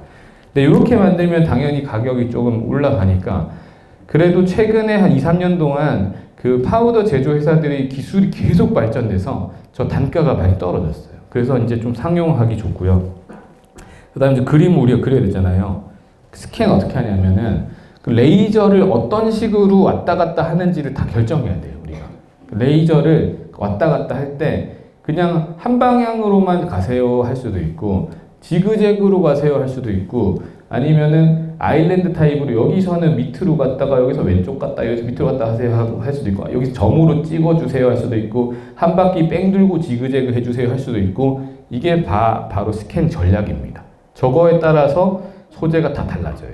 근데 이렇게 만들면 당연히 가격이 조금 올라가니까 그래도 최근에 한 2, 3년 동안 그 파우더 제조 회사들의 기술이 계속 발전돼서 저 단가가 많이 떨어졌어요. 그래서 이제 좀 상용하기 좋고요. 그 다음에 이제 그림을 우리가 그려야 되잖아요. 스캔 어떻게 하냐면은 그 레이저를 어떤 식으로 왔다 갔다 하는지를 다 결정해야 돼요, 우리가. 레이저를 왔다 갔다 할 때 그냥 한 방향으로만 가세요 할 수도 있고, 지그재그로 가세요 할 수도 있고, 아니면은 아일랜드 타입으로 여기서는 밑으로 갔다가 여기서 왼쪽 갔다 여기서 밑으로 갔다 하세요 할 수도 있고, 여기서 점으로 찍어주세요 할 수도 있고, 한 바퀴 뺑 돌고 지그재그 해주세요 할 수도 있고, 이게 바로 스캔 전략입니다. 저거에 따라서 소재가 다 달라져요.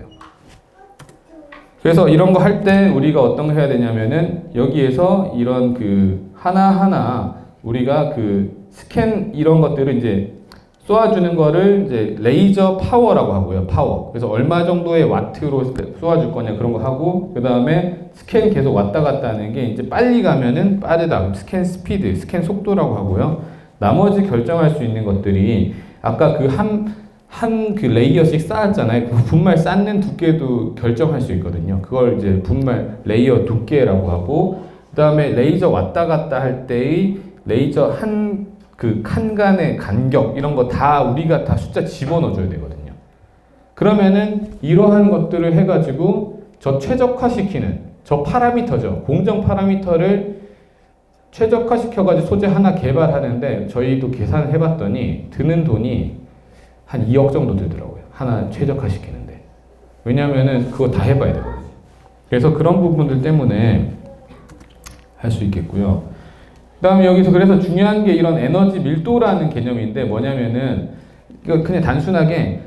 그래서 이런 거 할 때 우리가 어떤 거 해야 되냐면은 여기에서 이런 그 하나하나 우리가 그 스캔 이런 것들을 이제 쏘아주는 거를 이제 레이저 파워라고 하고요. 파워. 그래서 얼마 정도의 와트로 쏘아줄 거냐 그런 거 하고, 그 다음에 스캔 계속 왔다 갔다 하는 게 이제 빨리 가면은 빠르다. 스캔 스피드, 스캔 속도라고 하고요. 나머지 결정할 수 있는 것들이 아까 그 그 레이어씩 쌓았잖아요. 그 분말 쌓는 두께도 결정할 수 있거든요. 그걸 이제 분말 레이어 두께라고 하고, 그 다음에 레이저 왔다 갔다 할 때의 레이저 그 칸 간의 간격 이런 거 다 우리가 다 숫자 집어넣어줘야 되거든요. 그러면은 이러한 것들을 해가지고 저 최적화시키는 저 파라미터죠. 공정 파라미터를 최적화시켜가지고 소재 하나 개발하는데 저희도 계산을 해봤더니 드는 돈이 한 2억 정도 들더라고요. 하나 최적화시키는데. 왜냐면은 그거 다 해봐야 되거든요. 그래서 그런 부분들 때문에 할 수 있겠고요. 그 다음에 여기서 그래서 중요한 게 이런 에너지 밀도라는 개념인데 뭐냐면은 그냥 단순하게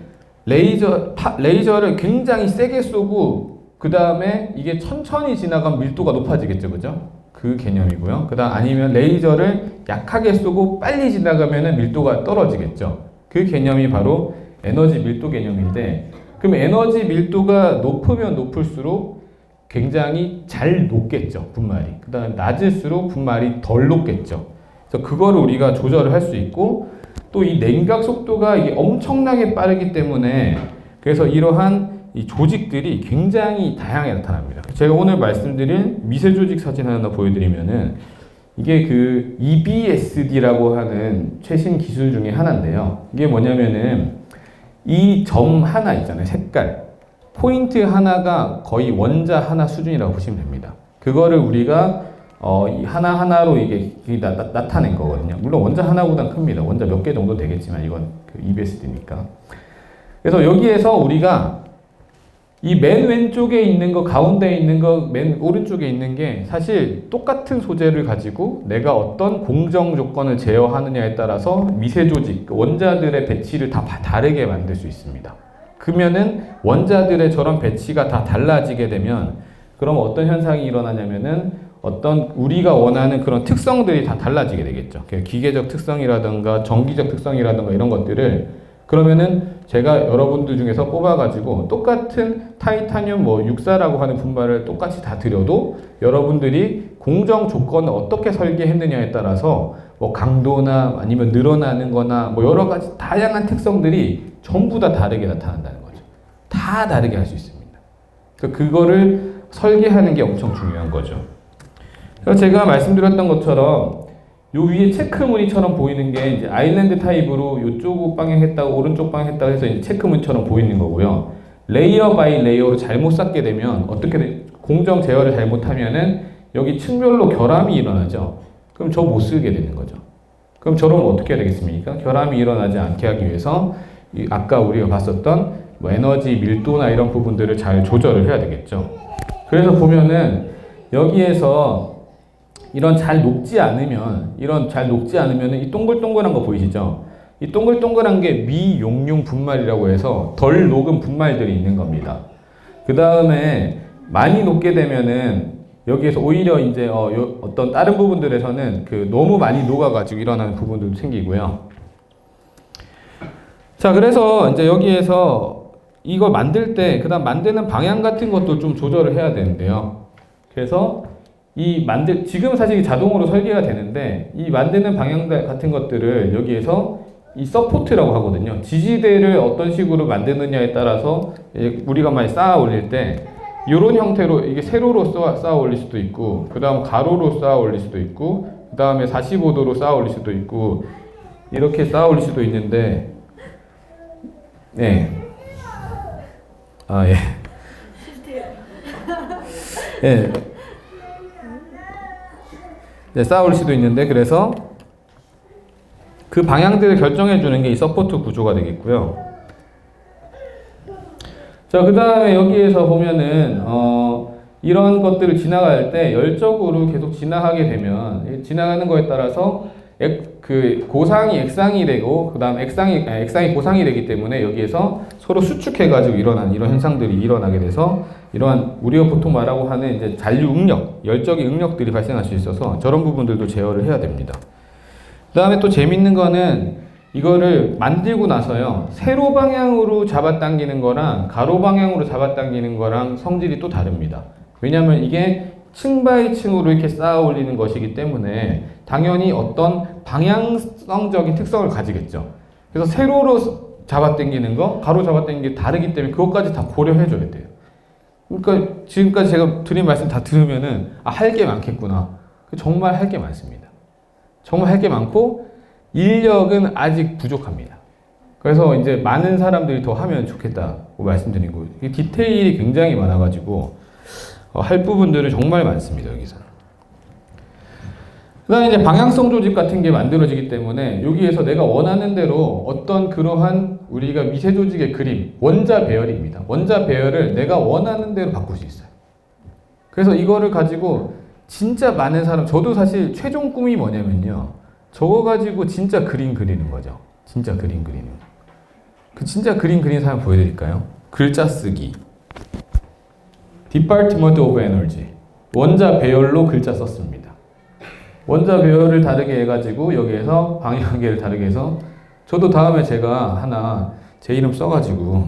레이저를 굉장히 세게 쏘고 그 다음에 이게 천천히 지나가면 밀도가 높아지겠죠. 그죠? 그 개념이고요. 그 다음 아니면 레이저를 약하게 쏘고 빨리 지나가면은 밀도가 떨어지겠죠. 그 개념이 바로 에너지 밀도 개념인데, 그럼 에너지 밀도가 높으면 높을수록 굉장히 잘 녹겠죠, 분말이. 그 다음에 낮을수록 분말이 덜 녹겠죠. 그래서 그거를 우리가 조절을 할 수 있고, 또 이 냉각 속도가 이게 엄청나게 빠르기 때문에 그래서 이러한 이 조직들이 굉장히 다양하게 나타납니다. 제가 오늘 말씀드린 미세 조직 사진 하나 보여드리면은 이게 그 EBSD라고 하는 최신 기술 중에 하나인데요. 이게 뭐냐면은 이 점 하나 있잖아요. 색깔. 포인트 하나가 거의 원자 하나 수준이라고 보시면 됩니다. 그거를 우리가 하나하나로 이게 나타낸 거거든요. 물론 원자 하나보단 큽니다. 원자 몇 개 정도 되겠지만 이건 그 EBSD니까. 그래서 여기에서 우리가 이 맨 왼쪽에 있는 거, 가운데에 있는 거, 맨 오른쪽에 있는 게 사실 똑같은 소재를 가지고 내가 어떤 공정 조건을 제어하느냐에 따라서 미세 조직, 원자들의 배치를 다 다르게 만들 수 있습니다. 그러면은 원자들의 저런 배치가 다 달라지게 되면 그럼 어떤 현상이 일어나냐면은 어떤 우리가 원하는 그런 특성들이 다 달라지게 되겠죠. 기계적 특성이라든가 전기적 특성이라든가 이런 것들을 그러면은 제가 여러분들 중에서 뽑아가지고 똑같은 타이타늄 뭐 64라고 하는 분말을 똑같이 다 드려도 여러분들이 공정 조건을 어떻게 설계했느냐에 따라서 뭐 강도나 아니면 늘어나는 거나 뭐 여러 가지 다양한 특성들이 전부 다 다르게 나타난다는 거죠. 다 다르게 할 수 있습니다. 그래서 그거를 설계하는 게 엄청 중요한 거죠. 그래서 제가 말씀드렸던 것처럼 요 위에 체크무늬처럼 보이는 게 이제 아일랜드 타입으로 요쪽 방향 했다고 오른쪽 방향 했다고 해서 이제 체크무늬처럼 보이는 거고요. 레이어 바이 레이어로 잘못 쌓게 되면 어떻게 공정 제어를 잘못하면은 여기 층별로 결함이 일어나죠. 그럼 저 못 쓰게 되는 거죠. 그럼 저러면 어떻게 해야 되겠습니까? 결함이 일어나지 않게 하기 위해서 아까 우리가 봤었던 뭐 에너지 밀도나 이런 부분들을 잘 조절을 해야 되겠죠. 그래서 보면은 여기에서 이런 잘 녹지 않으면 이 동글동글한 거 보이시죠? 이 동글동글한 게 미용융 분말이라고 해서 덜 녹은 분말들이 있는 겁니다. 그 다음에 많이 녹게 되면은 여기에서 오히려 이제 어떤 다른 부분들에서는 그 너무 많이 녹아가지고 일어나는 부분들도 생기고요. 자, 그래서 이제 여기에서 이걸 만들 때 그다음 만드는 방향 같은 것도 좀 조절을 해야 되는데요. 그래서 지금 사실 자동으로 설계가 되는데 이 만드는 방향 같은 것들을 여기에서 이 서포트라고 하거든요. 지지대를 어떤 식으로 만드느냐에 따라서 우리가 많이 쌓아 올릴 때 이런 형태로 이게 세로로 쌓아 올릴 수도 있고 그 다음 가로로 쌓아 올릴 수도 있고 그 다음에 45도로 쌓아 올릴 수도 있고 이렇게 쌓아 올릴 수도 있는데 네. 아, 예. 예. 네, 쌓아 올릴 수도 있는데 그래서 그 방향들을 결정해 주는 게 이 서포트 구조가 되겠고요. 자, 그 다음에 여기에서 보면은 이런 것들을 지나갈 때 열적으로 계속 지나가게 되면 지나가는 거에 따라서 그 고상이 액상이 되고 그 다음 액상이 고상이 되기 때문에 여기에서 서로 수축해가지고 일어나는 이런 현상들이 일어나게 돼서 이러한 우리가 보통 말하고 하는 이제 잔류 응력, 열적인 응력들이 발생할 수 있어서 저런 부분들도 제어를 해야 됩니다. 그 다음에 또 재밌는 거는 이거를 만들고 나서요, 세로 방향으로 잡아당기는 거랑 가로 방향으로 잡아당기는 거랑 성질이 또 다릅니다. 왜냐하면 이게 층 바이 층으로 이렇게 쌓아 올리는 것이기 때문에 당연히 어떤 방향성적인 특성을 가지겠죠. 그래서 세로로 잡아당기는 거, 가로 잡아당기는 게 다르기 때문에 그것까지 다 고려해 줘야 돼요. 그러니까 지금까지 제가 드린 말씀 다 들으면은 할 게 많겠구나. 정말 할 게 많습니다. 정말 할 게 많고 인력은 아직 부족합니다. 그래서 이제 많은 사람들이 더 하면 좋겠다고 말씀드리고 디테일이 굉장히 많아가지고 할 부분들이 정말 많습니다. 여기서. 그 다음에 이제 방향성 조직 같은 게 만들어지기 때문에 여기에서 내가 원하는 대로 어떤 그러한 우리가 미세 조직의 그림, 원자 배열입니다. 원자 배열을 내가 원하는 대로 바꿀 수 있어요. 그래서 이거를 가지고 진짜 많은 사람, 저도 사실 최종 꿈이 뭐냐면요. 저거 가지고 진짜 그림 그리는 거죠. 진짜 그림 그리는 거. 그 진짜 그림 그리는 사람 보여드릴까요? 글자 쓰기. Department of Energy. 원자 배열로 글자 썼습니다. 원자 배열을 다르게 해가지고 여기에서 방향계를 다르게 해서 저도 다음에 제가 하나 제 이름 써가지고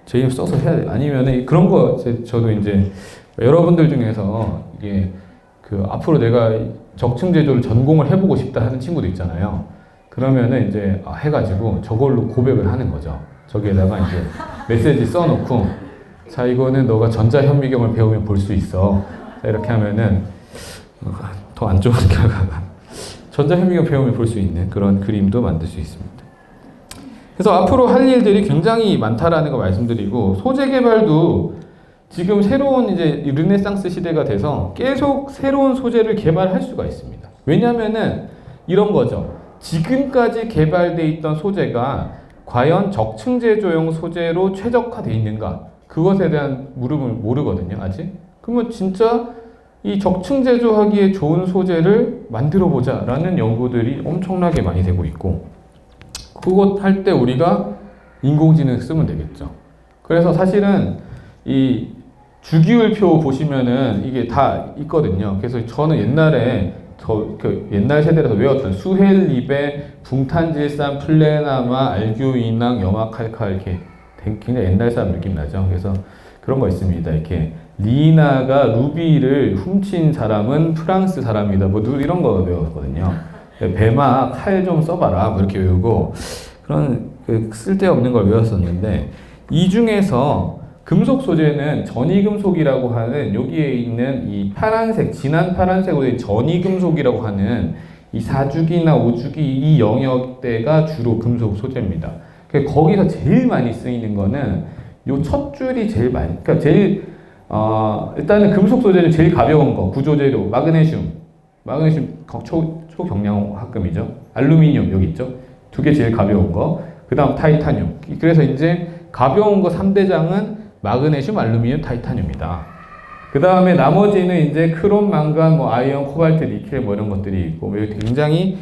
제 이름 써서 해야 돼요. 아니면은 그런 거 저도 이제 여러분들 중에서 이게 그 앞으로 내가 적층 제조를 전공을 해보고 싶다 하는 친구도 있잖아요. 그러면은 이제 해가지고 저걸로 고백을 하는 거죠. 저기에다가 이제 메시지 써놓고 자 이거는 너가 전자현미경을 배우면 볼 수 있어. 자, 이렇게 하면은 더 안 좋은 결과가 전자현미경 배우면 볼 수 있는 그런 그림도 만들 수 있습니다. 그래서 앞으로 할 일들이 굉장히 많다라는 거 말씀드리고 소재 개발도 지금 새로운 이제 르네상스 시대가 돼서 계속 새로운 소재를 개발할 수가 있습니다. 왜냐면은 이런 거죠. 지금까지 개발되어 있던 소재가 과연 적층제조용 소재로 최적화되어 있는가? 그것에 대한 물음을 모르거든요, 아직. 그러면 진짜 이 적층제조하기에 좋은 소재를 만들어 보자라는 연구들이 엄청나게 많이 되고 있고, 그것 할 때 우리가 인공지능 쓰면 되겠죠. 그래서 사실은 이 주기율표 보시면은 이게 다 있거든요. 그래서 저는 옛날에 그 옛날 세대라서 외웠던 수헬립의 붕탄질산, 플레나마, 알교인왕, 염화칼칼 이렇게 굉장히 옛날 사람 느낌 나죠. 그래서 그런 거 있습니다. 이렇게 리나가 루비를 훔친 사람은 프랑스 사람이다. 뭐 이런 거 외웠거든요. 배마 칼 좀 써봐라. 뭐 이렇게 외우고 그런 그 쓸데없는 걸 외웠었는데 이 중에서 금속 소재는 전이금속이라고 하는 여기에 있는 이 파란색, 진한 파란색으로 된 전이금속이라고 하는 이 4주기나 5주기 이 영역대가 주로 금속 소재입니다. 거기서 제일 많이 쓰이는 거는 요 첫 줄이 제일 많이, 그러니까 제일, 일단은 금속 소재는 제일 가벼운 거, 구조재료, 마그네슘 초경량화금이죠. 알루미늄 여기 있죠. 두 개 제일 가벼운 거. 그 다음 타이타늄. 그래서 이제 가벼운 거 3대장은 마그네슘, 알루미늄, 타이타늄이다. 그 다음에 나머지는 이제 크롬, 망간, 뭐 아이언, 코발트, 니켈 뭐 이런 것들이 있고 굉장히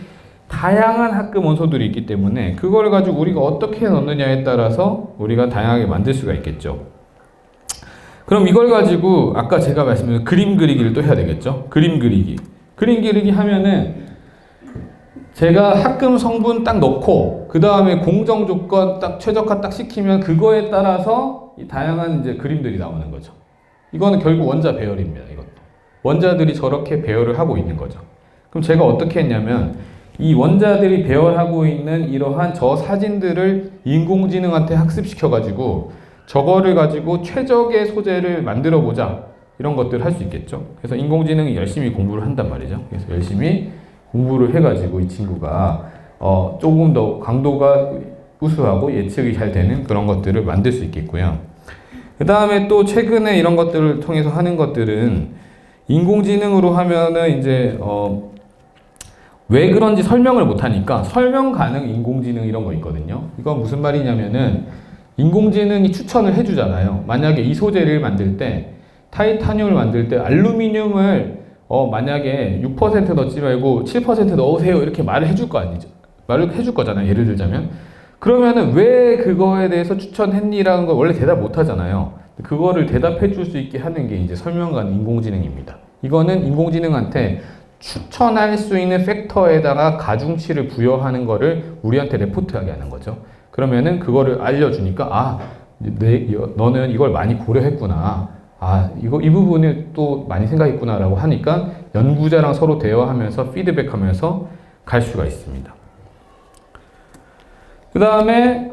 다양한 합금 원소들이 있기 때문에 그걸 가지고 우리가 어떻게 넣느냐에 따라서 우리가 다양하게 만들 수가 있겠죠. 그럼 이걸 가지고 아까 제가 말씀드린 그림 그리기를 또 해야 되겠죠. 그림 그리기 하면은 제가 합금 성분 딱 넣고 그 다음에 공정 조건 딱 최적화 딱 시키면 그거에 따라서 이 다양한 이제 그림들이 나오는 거죠. 이거는 결국 원자 배열입니다. 이것도 원자들이 저렇게 배열을 하고 있는 거죠. 그럼 제가 어떻게 했냐면 이 원자들이 배열하고 있는 이러한 저 사진들을 인공지능한테 학습시켜 가지고 저거를 가지고 최적의 소재를 만들어 보자 이런 것들을 할 수 있겠죠. 그래서 인공지능이 열심히 공부를 한단 말이죠. 그래서 열심히 공부를 해가지고 이 친구가 조금 더 강도가 우수하고 예측이 잘 되는 그런 것들을 만들 수 있겠고요. 그 다음에 또 최근에 이런 것들을 통해서 하는 것들은 인공지능으로 하면은 이제 왜 그런지 설명을 못하니까 설명 가능 인공지능 이런 거 있거든요. 이건 무슨 말이냐면은 인공지능이 추천을 해주잖아요. 만약에 이 소재를 만들 때 타이타늄을 만들 때 알루미늄을 만약에 6% 넣지 말고 7% 넣으세요 이렇게 말을 해줄 거 아니죠. 말을 해줄 거잖아요. 예를 들자면 그러면은 왜 그거에 대해서 추천했니라는 걸 원래 대답 못 하잖아요. 그거를 대답해 줄 수 있게 하는 게 이제 설명가능 인공지능입니다. 이거는 인공지능한테 추천할 수 있는 팩터에다가 가중치를 부여하는 거를 우리한테 레포트하게 하는 거죠. 그러면은 그거를 알려주니까 너는 이걸 많이 고려했구나. 이 부분을 또 많이 생각했구나라고 하니까 연구자랑 서로 대화하면서 피드백하면서 갈 수가 있습니다. 그 다음에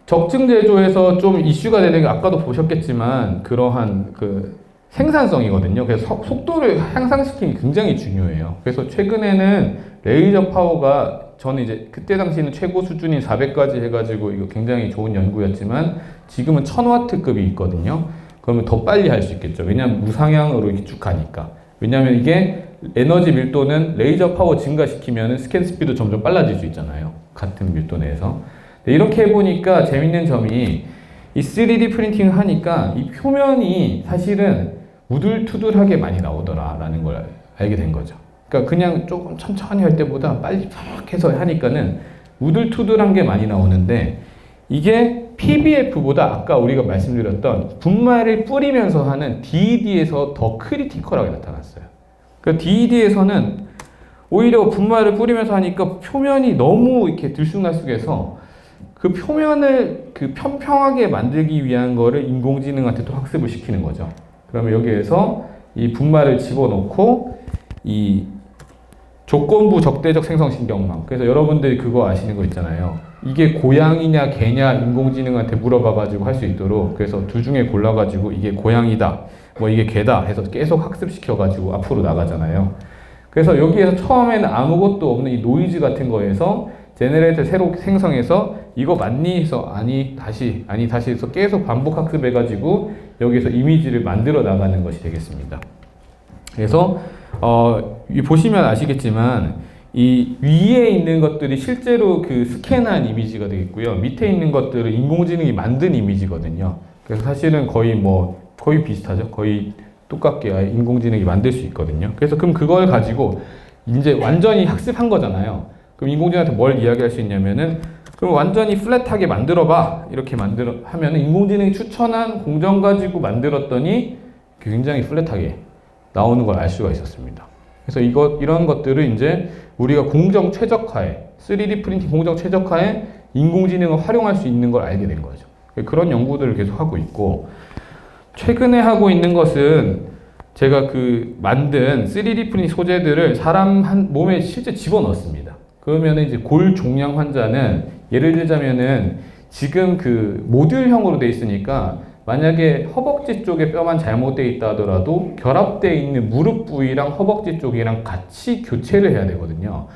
적증 제조에서 좀 이슈가 되는 게 아까도 보셨겠지만 그러한 그 생산성이거든요. 그래서 속도를 향상시키는 게 굉장히 중요해요. 그래서 최근에는 레이저 파워가 저는 이제 그때 당시에는 최고 수준인 400까지 해가지고 이거 굉장히 좋은 연구였지만 지금은 1000W급이 있거든요. 그러면 더 빨리 할 수 있겠죠. 왜냐하면 무상향으로 이렇게 쭉 가니까. 왜냐하면 이게 에너지 밀도는 레이저 파워 증가시키면 스캔 스피드 점점 빨라질 수 있잖아요. 같은 밀도 내에서. 이렇게 해보니까 재밌는 점이 이 3D 프린팅 하니까 이 표면이 사실은 우둘투둘하게 많이 나오더라라는 걸 알게 된 거죠. 그러니까 그냥 조금 천천히 할 때보다 빨리 팍 해서 하니까는 우둘투둘한 게 많이 나오는데 이게 PBF보다 아까 우리가 말씀드렸던 분말을 뿌리면서 하는 DED에서 더 크리티컬하게 나타났어요. 그 DED에서는 오히려 분말을 뿌리면서 하니까 표면이 너무 이렇게 들쑥날쑥해서 그 표면을 그 평평하게 만들기 위한 거를 인공지능한테 또 학습을 시키는 거죠. 그러면 여기에서 이 분말을 집어넣고 이 조건부 적대적 생성신경망. 그래서 여러분들이 그거 아시는 거 있잖아요. 이게 고양이냐 개냐 인공지능한테 물어봐가지고 할 수 있도록 그래서 둘 중에 골라가지고 이게 고양이다, 뭐 이게 개다 해서 계속 학습시켜가지고 앞으로 나가잖아요. 그래서 여기에서 처음에는 아무것도 없는 이 노이즈 같은 거에서 제네레이터 새로 생성해서 이거 맞니? 해서 아니 다시 해서 계속 반복 학습해가지고 여기서 이미지를 만들어 나가는 것이 되겠습니다. 그래서 보시면 아시겠지만 이 위에 있는 것들이 실제로 그 스캔한 이미지가 되겠고요. 밑에 있는 것들은 인공지능이 만든 이미지거든요. 그래서 사실은 거의 비슷하죠. 거의 똑같게 인공지능이 만들 수 있거든요. 그래서 그럼 그걸 가지고 이제 완전히 학습한 거잖아요. 그럼 인공지능한테 뭘 이야기할 수 있냐면은 그럼 완전히 플랫하게 만들어봐 이렇게 하면 인공지능이 추천한 공정 가지고 만들었더니 굉장히 플랫하게 나오는 걸 알 수가 있었습니다. 그래서 이런 것들을 이제 우리가 공정 최적화에 3D 프린팅 공정 최적화에 인공지능을 활용할 수 있는 걸 알게 된 거죠. 그런 연구들을 계속 하고 있고, 최근에 하고 있는 것은 제가 그 만든 3D 프린팅 소재들을 사람 몸에 실제 집어넣습니다. 그러면 이제 골 종양 환자는 예를 들자면은 지금 그 모듈형으로 돼 있으니까 만약에 허벅지 쪽에 뼈만 잘못되어 있다 하더라도 결합되어 있는 무릎 부위랑 허벅지 쪽이랑 같이 교체를 해야 되거든요.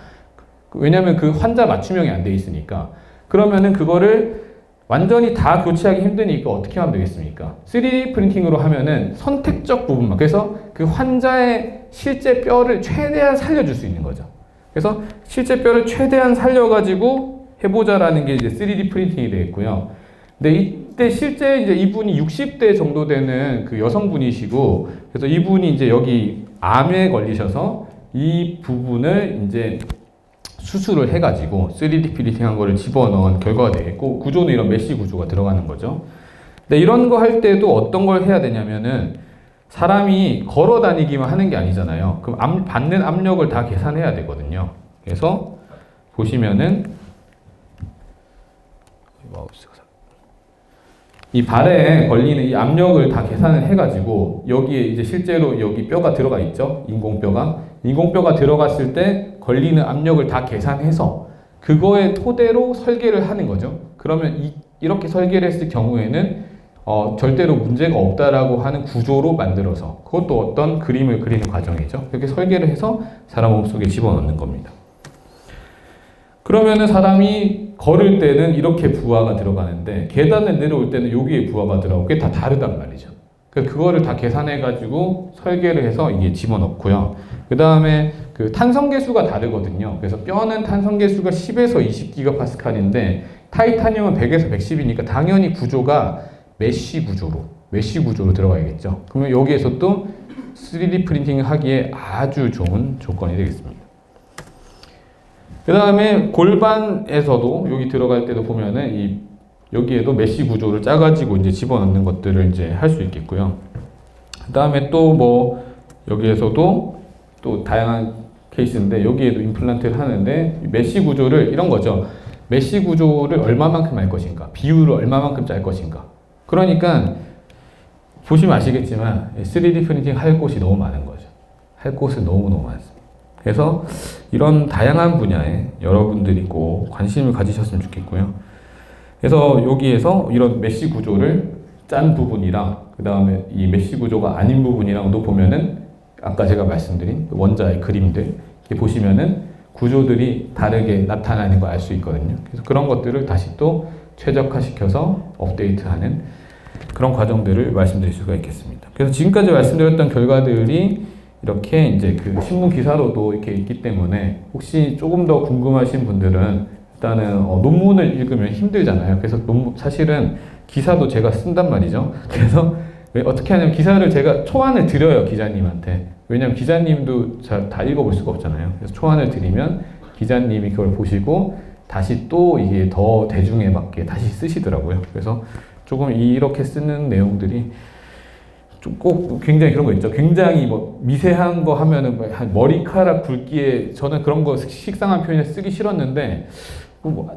왜냐면 그 환자 맞춤형이 안 돼 있으니까. 그러면은 그거를 완전히 다 교체하기 힘드니까 어떻게 하면 되겠습니까? 3D 프린팅으로 하면은 선택적 부분만, 그래서 그 환자의 실제 뼈를 최대한 살려줄 수 있는 거죠. 그래서 실제 뼈를 최대한 살려가지고 해보자라는 게 이제 3D 프린팅이 되겠고요. 근데 이때 실제 이제 이분이 60대 정도 되는 그 여성분이시고, 그래서 이분이 이제 여기 암에 걸리셔서 이 부분을 이제 수술을 해가지고 3D 프린팅 한 거를 집어넣은 결과가 되겠고, 구조는 이런 메쉬 구조가 들어가는 거죠. 근데 이런 거 할 때도 어떤 걸 해야 되냐면은 사람이 걸어 다니기만 하는 게 아니잖아요. 그럼 받는 압력을 다 계산해야 되거든요. 그래서 보시면은 이 발에 걸리는 이 압력을 다 계산을 해가지고 여기에 이제 실제로 여기 뼈가 들어가 있죠. 인공뼈가 들어갔을 때 걸리는 압력을 다 계산해서 그거의 토대로 설계를 하는 거죠. 그러면 이렇게 설계를 했을 경우에는 절대로 문제가 없다라고 하는 구조로 만들어서, 그것도 어떤 그림을 그리는 과정이죠. 이렇게 설계를 해서 사람 몸속에 집어넣는 겁니다. 그러면은 사람이 걸을 때는 이렇게 부하가 들어가는데 계단을 내려올 때는 여기에 부하가 들어가고 그게 다 다르단 말이죠. 그거를 다 계산해가지고 설계를 해서 이게 집어넣고요. 그 다음에 그 탄성계수가 다르거든요. 그래서 뼈는 탄성계수가 10에서 20기가파스칼인데 타이타늄은 100에서 110이니까 당연히 구조가 메쉬 구조로 들어가야겠죠. 그러면 여기에서 또 3D 프린팅 하기에 아주 좋은 조건이 되겠습니다. 그 다음에 골반에서도 여기 들어갈 때도 보면은 여기에도 메쉬 구조를 짜가지고 이제 집어넣는 것들을 이제 할 수 있겠고요. 그 다음에 또 뭐 여기에서도 또 다양한 케이스인데 여기에도 임플란트를 하는데 메쉬 구조를 이런 거죠. 메쉬 구조를 얼마만큼 할 것인가, 비율을 얼마만큼 짤 것인가. 그러니까 보시면 아시겠지만 3D 프린팅 할 곳이 너무 많은 거죠. 할 곳은 너무너무 많습니다. 그래서 이런 다양한 분야에 여러분들이 꼭 관심을 가지셨으면 좋겠고요. 그래서 여기에서 이런 메쉬 구조를 짠 부분이랑 그 다음에 이 메쉬 구조가 아닌 부분이랑도 보면은 아까 제가 말씀드린 원자의 그림들 보시면은 구조들이 다르게 나타나는 걸 알 수 있거든요. 그래서 그런 것들을 다시 또 최적화시켜서 업데이트하는 그런 과정들을 말씀드릴 수가 있겠습니다. 그래서 지금까지 말씀드렸던 결과들이 이렇게 이제 그 신문 기사로도 이렇게 있기 때문에 혹시 조금 더 궁금하신 분들은 일단은 논문을 읽으면 힘들잖아요. 그래서 사실은 기사도 제가 쓴단 말이죠. 그래서 어떻게 하냐면 기사를 제가 초안을 드려요, 기자님한테. 왜냐면 기자님도 다 읽어볼 수가 없잖아요. 그래서 초안을 드리면 기자님이 그걸 보시고 다시 또 이게 더 대중에 맞게 다시 쓰시더라고요. 그래서 조금 이렇게 쓰는 내용들이 좀 꼭 굉장히 그런 거 있죠. 굉장히 뭐 미세한 거 하면은 한 머리카락 굵기에, 저는 그런 거 식상한 표현을 쓰기 싫었는데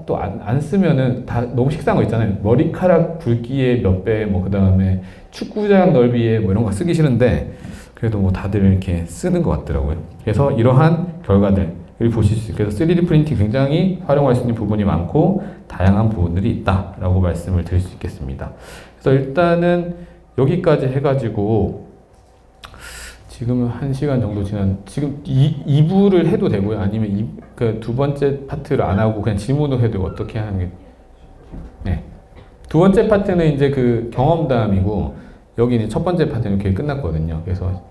또 안 쓰면은 다 너무 식상한 거 있잖아요. 머리카락 굵기의 몇 배, 뭐 그 다음에 축구장 넓이에 뭐 이런 거 쓰기 싫은데 그래도 뭐 다들 이렇게 쓰는 것 같더라고요. 그래서 이러한 결과들을 보실 수 있어요. 그래서 3D 프린팅 굉장히 활용할 수 있는 부분이 많고 다양한 부분들이 있다라고 말씀을 드릴 수 있겠습니다. 그래서 일단은 여기까지 해가지고 지금 1시간 정도 지금 2부를 해도 되고요. 아니면 그 두 번째 파트를 안 하고 그냥 질문을 해도 어떻게 하는 게. 네. 두 번째 파트는 이제 그 경험담이고 여기는 첫 번째 파트는 이렇게 끝났거든요. 그래서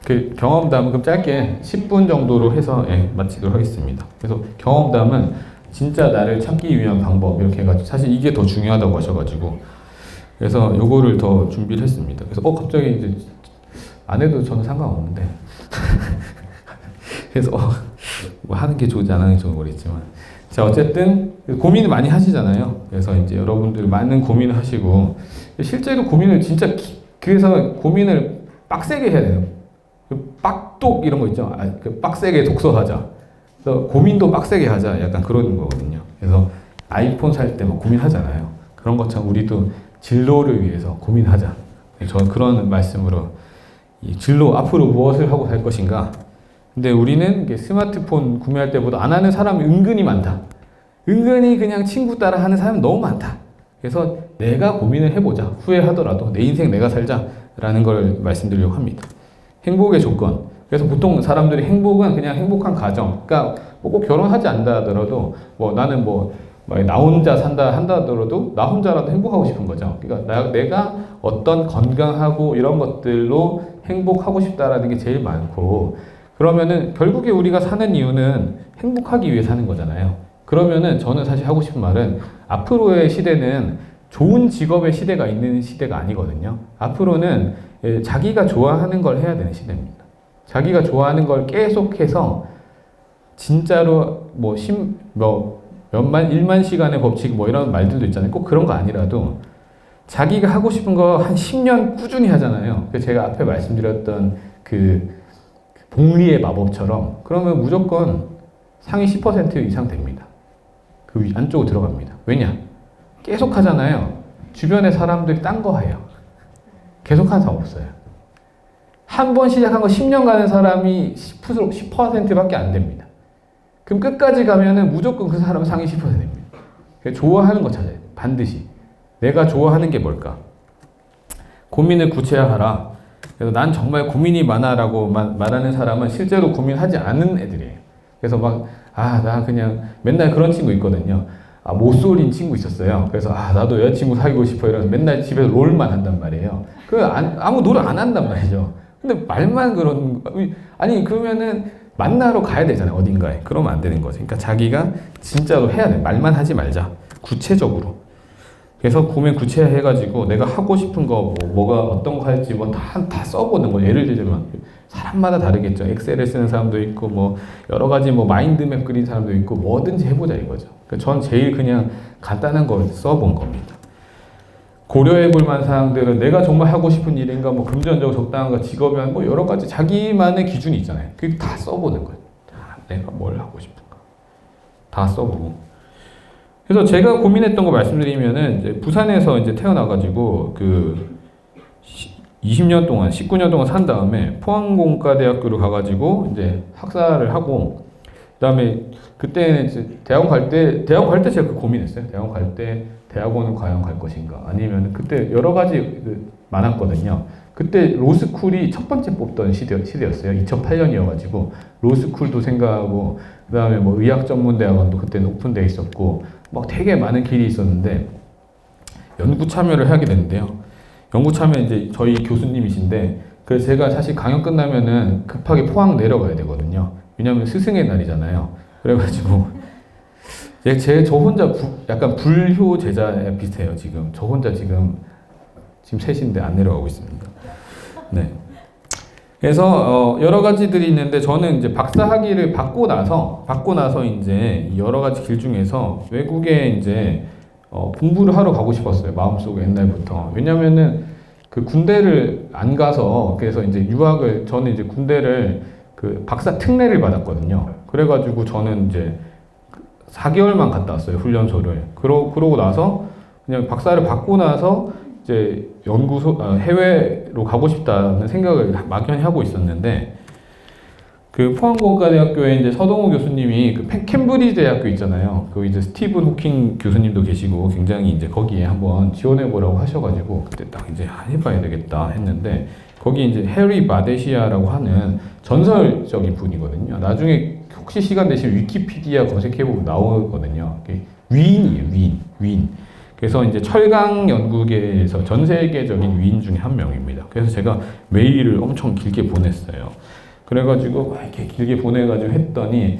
그 경험담은 그럼 짧게 10분 정도로 해서 마치도록 하겠습니다. 그래서 경험담은 진짜 나를 찾기 위한 방법 이렇게 해가지고 사실 이게 더 중요하다고 하셔가지고 그래서 요거를 더 준비를 했습니다. 그래서 갑자기 이제 안 해도 저는 상관없는데 그래서 뭐 하는 게 좋은지 안 하는 게 좋은지 모르겠지만 자, 어쨌든 고민을 많이 하시잖아요. 그래서 이제 여러분들 많은 고민을 하시고 실제로 고민을 진짜 그래서 고민을 빡세게 해야 돼요. 빡독 이런 거 있죠. 빡세게 독서하자. 그래서 고민도 빡세게 하자. 약간 그런 거거든요. 그래서 아이폰 살 때 뭐 고민하잖아요. 그런 것처럼 우리도 진로를 위해서 고민하자. 저는 그런 말씀으로 이 진로 앞으로 무엇을 하고 살 것인가. 근데 우리는 스마트폰 구매할 때보다 안 하는 사람이 은근히 많다. 은근히 그냥 친구 따라 하는 사람이 너무 많다. 그래서 내가 고민을 해보자. 후회하더라도 내 인생 내가 살자라는 걸 말씀드리려고 합니다. 행복의 조건. 그래서 보통 사람들이 행복은 그냥 행복한 가정. 그러니까 뭐꼭 결혼하지 않다 하더라도 뭐 나는 나 혼자 산다 한다 하더라도 나 혼자라도 행복하고 싶은 거죠. 그러니까 내가 어떤 건강하고 이런 것들로 행복하고 싶다라는 게 제일 많고, 그러면은 결국에 우리가 사는 이유는 행복하기 위해 사는 거잖아요. 그러면은 저는 사실 하고 싶은 말은 앞으로의 시대는 좋은 직업의 시대가 있는 시대가 아니거든요. 앞으로는 자기가 좋아하는 걸 해야 되는 시대입니다. 자기가 좋아하는 걸 계속해서 진짜로 몇만 1만 시간의 법칙 뭐 이런 말들도 있잖아요. 꼭 그런 거 아니라도 자기가 하고 싶은 거 한 10년 꾸준히 하잖아요. 제가 앞에 말씀드렸던 그 복리의 마법처럼 그러면 무조건 상위 10% 이상 됩니다. 그 안쪽으로 들어갑니다. 왜냐? 계속 하잖아요. 주변의 사람들이 딴 거 해요. 계속 하는 사람 없어요. 한 번 시작한 거 10년 가는 사람이 10%밖에 안 됩니다. 그럼 끝까지 가면은 무조건 그 사람은 상위 10%입니다. 좋아하는 거 찾아야 돼요. 반드시. 내가 좋아하는 게 뭘까? 고민을 구체화하라. 그래서 난 정말 고민이 많아라고 말하는 사람은 실제로 고민하지 않은 애들이에요. 그래서 나 그냥 맨날 그런 친구 있거든요. 모쏠인 친구 있었어요. 그래서 나도 여자친구 사귀고 싶어 이러면서 맨날 집에서 롤만 한단 말이에요. 아무 노력 안 한단 말이죠. 근데 말만 그러면은 만나러 가야 되잖아요. 어딘가에. 그러면 안 되는 거죠. 그러니까 자기가 진짜로 해야 돼. 말만 하지 말자. 구체적으로. 그래서 고민 구체화해가지고 내가 하고 싶은 거 뭐가 어떤 거 할지 다 써보는 거. 예를 들자면 사람마다 다르겠죠. 엑셀을 쓰는 사람도 있고 여러 가지 마인드맵 그린 사람도 있고 뭐든지 해보자 이거죠. 그러니까 전 제일 그냥 간단한 거 써본 겁니다. 고려해볼 만한 사항들은 내가 정말 하고 싶은 일인가, 금전적 적당한가, 직업이 여러 가지 자기만의 기준이 있잖아요. 그게 다 써보는 거예요. 내가 뭘 하고 싶은가. 다 써보고. 그래서 제가 고민했던 거 말씀드리면은, 이제 부산에서 이제 태어나가지고, 20년 동안, 19년 동안 산 다음에 포항공과대학교를 가가지고, 이제 학사를 하고, 그 다음에 그때는 이제 대학원 갈 때 제가 고민했어요. 대학원 갈 때 대학원은 과연 갈 것인가? 아니면 그때 여러 가지 많았거든요. 그때 로스쿨이 첫 번째 뽑던 시대였어요. 2008년이어가지고 로스쿨도 생각하고 그 다음에 의학전문대학원도 그때는 오픈되어 있었고 되게 많은 길이 있었는데 연구 참여를 하게 됐는데요. 연구 참여 이제 저희 교수님이신데 그래서 제가 사실 강연 끝나면은 급하게 포항 내려가야 되거든요. 왜냐면 스승의 날이잖아요. 그래가지고 저 혼자 약간 불효 제자에 비슷해요. 지금 저 혼자 지금 셋인데 안 내려가고 있습니다. 네. 그래서 여러 가지들이 있는데 저는 이제 박사 학위를 받고 나서 이제 여러 가지 길 중에서 외국에 이제 공부를 하러 가고 싶었어요. 마음속에 옛날부터. 왜냐면은 그 군대를 안 가서 그래서 이제 저는 이제 군대를 박사 특례를 받았거든요. 그래가지고 저는 이제 4개월만 갔다 왔어요. 훈련소를. 그러고 나서 그냥 박사를 받고 나서 이제 해외로 가고 싶다는 생각을 막연히 하고 있었는데 포항공과대학교에 이제 서동호 교수님이 캠브리지 대학교 있잖아요. 이제 스티븐 호킹 교수님도 계시고 굉장히 이제 거기에 한번 지원해보라고 하셔가지고 그때 딱 이제 해봐야 되겠다 했는데 거기 이제 해리 바데시아라고 하는 전설적인 분이거든요. 나중에 혹시 시간 되시면 위키피디아 검색해보면 나오거든요. 위인이에요, 위인. 그래서 이제 철강 연구계에서 전 세계적인 위인 중에 한 명입니다. 그래서 제가 메일을 엄청 길게 보냈어요. 그래가지고 이렇게 길게 보내가지고 했더니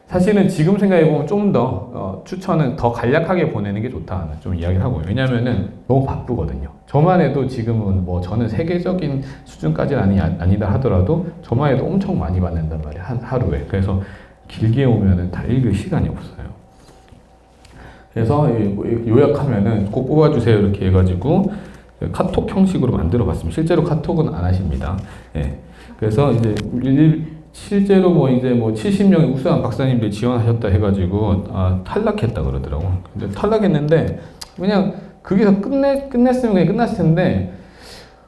사실은 지금 생각해보면 좀 더 추천은 더 간략하게 보내는 게 좋다 좀 이야기를 하고요. 왜냐면은 너무 바쁘거든요. 저만 해도 지금은 저는 세계적인 수준까지는 아니다 하더라도 저만 해도 엄청 많이 받는단 말이에요. 하루에. 그래서 길게 오면은 다 읽을 시간이 없어요. 그래서 요약하면은 꼭 뽑아주세요 이렇게 해가지고 카톡 형식으로 만들어봤습니다. 실제로 카톡은 안 하십니다. 예. 그래서 이제 실제로 뭐 이제 뭐 70명의 우수한 박사님들이 지원하셨다 해가지고 탈락했다 그러더라고. 근데 탈락했는데 그냥 거기서 끝냈으면 그냥 끝났을 텐데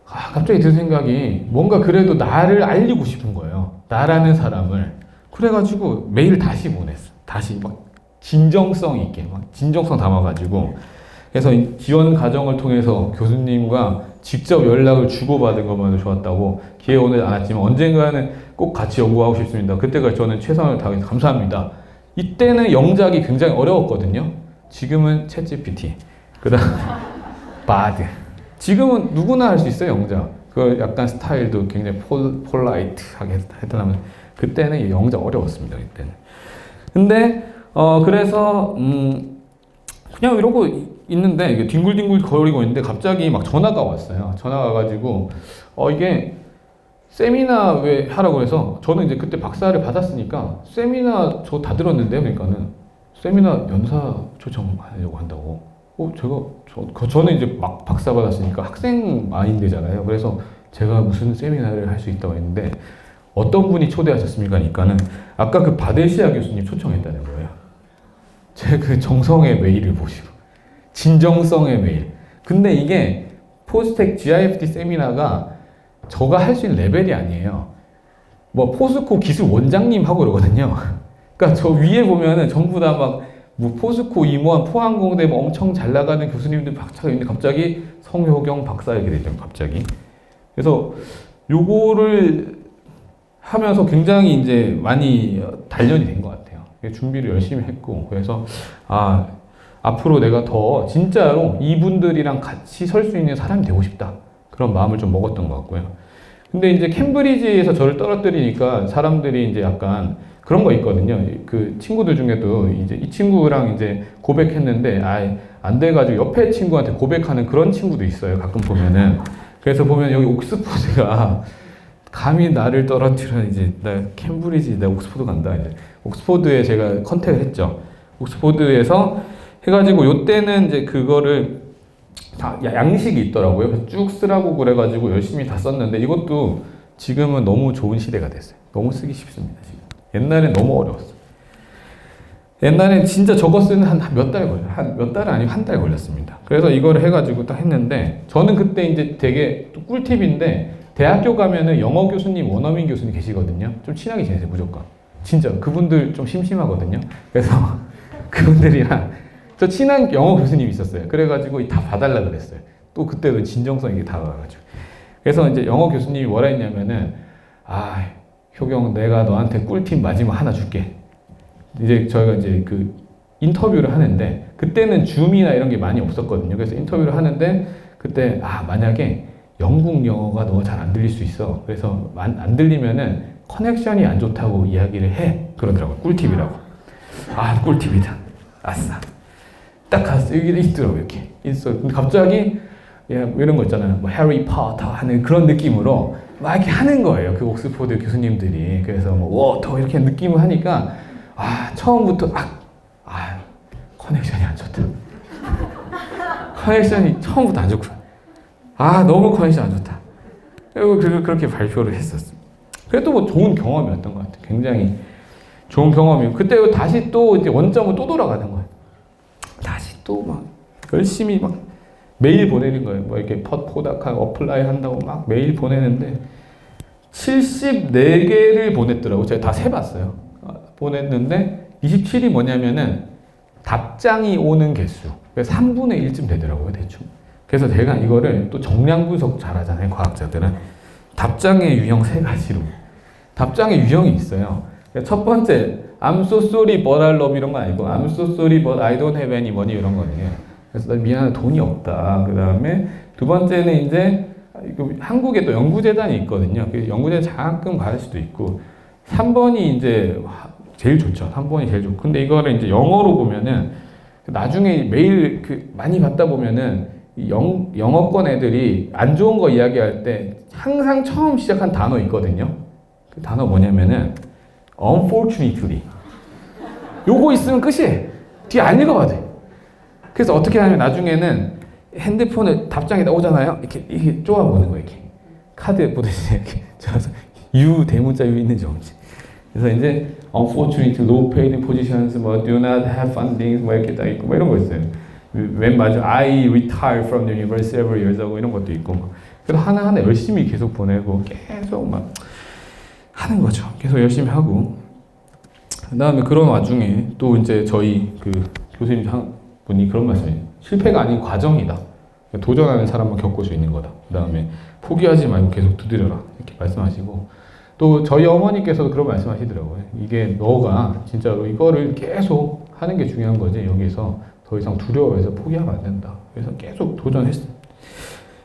갑자기 든 생각이 뭔가 그래도 나를 알리고 싶은 거예요. 나라는 사람을. 그래가지고 메일 다시 보냈어. 다시 막 진정성 있게 막 진정성 담아가지고 그래서 지원 과정을 통해서 교수님과 직접 연락을 주고받은 것만도 좋았다고 기회 오늘 안 왔지만 언젠가는 꼭 같이 연구하고 싶습니다. 그때까지 저는 최선을 다해서 감사합니다. 이때는 영작이 굉장히 어려웠거든요. 지금은 챗GPT 그다음 바드 지금은 누구나 할 수 있어요. 영작 그 약간 스타일도 굉장히 폴라이트하게 해달라면 그때는 영작 어려웠습니다. 그때는 근데 그래서 그냥 이러고 있는데 이게 뒹굴뒹굴 거리고 있는데 갑자기 막 전화가 왔어요. 전화가 와가지고 이게 세미나 왜 하라고 해서 저는 이제 그때 박사를 받았으니까 세미나 저 다 들었는데요. 그러니까는 세미나 연사 초청하려고 한다고. 저는 이제 막 박사 받았으니까 학생 마인드잖아요. 그래서 제가 무슨 세미나를 할 수 있다고 했는데 어떤 분이 초대하셨습니까? 그러니까는 아까 그 바데시아 교수님 초청했다는 거예요. 제 그 정성의 메일을 보시고 진정성의 메일. 근데 이게 포스텍 GIFT 세미나가 저가 할 수 있는 레벨이 아니에요. 뭐 포스코 기술 원장님 하고 그러거든요. 그러니까 저 위에 보면은 전부 다 막 뭐 포스코 임원 포항공대 뭐 엄청 잘 나가는 교수님들 박차가 있는데 갑자기 성효경 박사 이렇게 되죠. 갑자기. 그래서 요거를 하면서 굉장히 이제 많이 단련이 된 것 같아요. 준비를 열심히 했고 그래서 앞으로 내가 더 진짜로 이분들이랑 같이 설 수 있는 사람이 되고 싶다. 그런 마음을 좀 먹었던 것 같고요. 근데 이제 캠브리지에서 저를 떨어뜨리니까 사람들이 이제 약간 그런 거 있거든요. 그 친구들 중에도 이제 이 친구랑 이제 고백했는데 안 돼가지고 옆에 친구한테 고백하는 그런 친구도 있어요. 가끔 보면은. 그래서 보면 여기 옥스포드가 감히 나를 떨어뜨려 이제 나 캠브리지 나 옥스포드 간다 이제 옥스포드에 제가 컨택을 했죠. 옥스포드에서 해가지고 요때는 이제 그거를 다 양식이 있더라고요. 그래서 쭉 쓰라고 그래가지고 열심히 다 썼는데 이것도 지금은 너무 좋은 시대가 됐어요. 너무 쓰기 쉽습니다. 지금. 옛날엔 너무 어려웠어요. 옛날엔 진짜 저거 쓰는 한 몇 달 걸려요. 몇 달은 아니고 한 달 걸렸습니다. 그래서 이거를 해가지고 딱 했는데 저는 그때 이제 되게 또 꿀팁인데 대학교 가면은 영어 교수님, 원어민 교수님 계시거든요. 좀 친하게 지내세요, 무조건. 진짜 그분들 좀 심심하거든요. 그래서 그분들이랑 저 친한 영어 교수님이 있었어요. 그래가지고 다 봐달라 그랬어요. 또 그때도 진정성 있게 다가가가지고. 그래서 이제 영어 교수님이 뭐라 했냐면은 효경 내가 너한테 꿀팁 마지막 하나 줄게. 이제 저희가 이제 그 인터뷰를 하는데 그때는 줌이나 이런 게 많이 없었거든요. 그래서 인터뷰를 하는데 그때 만약에 영국 영어가 너 잘 안 들릴 수 있어. 그래서 안 들리면은 커넥션이 안 좋다고 이야기를 해. 그러더라고요. 꿀팁이라고. 꿀팁이다. 아싸. 딱 갔어. 여기 있더라고요. 이렇게. 있어. 근데 갑자기 이런 거 있잖아요. 뭐 해리포터 하는 그런 느낌으로 막 이렇게 하는 거예요. 그 옥스포드 교수님들이. 그래서 뭐 워터 이렇게 느낌을 하니까 처음부터 커넥션이 안 좋다. 커넥션이 처음부터 안 좋구나. 너무 컨디션 안 좋다. 그리고 그렇게 발표를 했었습니다. 그래도 뭐 좋은 경험이었던 것 같아요. 굉장히 좋은 경험이고 그때 다시 또 이제 원점으로 또 돌아가는 거예요. 다시 또 막 열심히 막 메일 보내는 거예요. 뭐 이렇게 포닥하고 어플라이 한다고 막 메일 보내는데 74개를 보냈더라고요. 제가 다 세봤어요. 보냈는데 27이 뭐냐면은 답장이 오는 개수. 3분의 1쯤 되더라고요. 대충. 그래서 제가 이거를 또 정량 분석 잘하잖아요. 과학자들은. 답장의 유형 3가지로. 답장의 유형이 있어요. 첫 번째, I'm so sorry but I love 이런 거 아니고 I'm so sorry but I don't have any money 이런 거예요. 그래서 나 미안해 돈이 없다. 그 다음에 두 번째는 이제 한국에 또 연구재단이 있거든요. 연구재단 장학금 받을 수도 있고 3번이 이제 제일 좋죠. 3번이 제일 좋고 근데 이거를 이제 영어로 보면은 나중에 메일 많이 받다 보면은 영어권 애들이 안 좋은 거 이야기할 때 항상 처음 시작한 단어 있거든요. 그 단어 뭐냐면은 unfortunately. 요거 있으면 끝이에요. 뒤에 안 읽어봐도 돼. 그래서 어떻게 하냐면 나중에는 핸드폰을 답장이 나오잖아요. 이렇게 쪼아보는 거예요. 이렇게 카드 보듯이 이렇게 쪼아서 U 대문자 U 있는지 없는지. 그래서 이제 unfortunately low paid positions, 뭐 do not have funding, 뭐 이렇게 딱 있고 뭐 이런 거 있어요. 웬 맞아 I retire from the university every year 하고 이런 것도 있고 막. 그래서 하나하나 열심히 계속 보내고 계속 막 하는 거죠. 계속 열심히 하고. 그다음에 그런 와중에 또 이제 저희 그 교수님 한 분이 그런 말씀이에요. 실패가 아닌 과정이다. 도전하는 사람만 겪을 수 있는 거다. 그다음에 포기하지 말고 계속 두드려라. 이렇게 말씀하시고 또 저희 어머니께서도 그런 말씀하시더라고요. 이게 너가 진짜로 이거를 계속 하는 게 중요한 거지. 여기서 더 이상 두려워해서 포기하면 안 된다. 그래서 계속 도전했어요.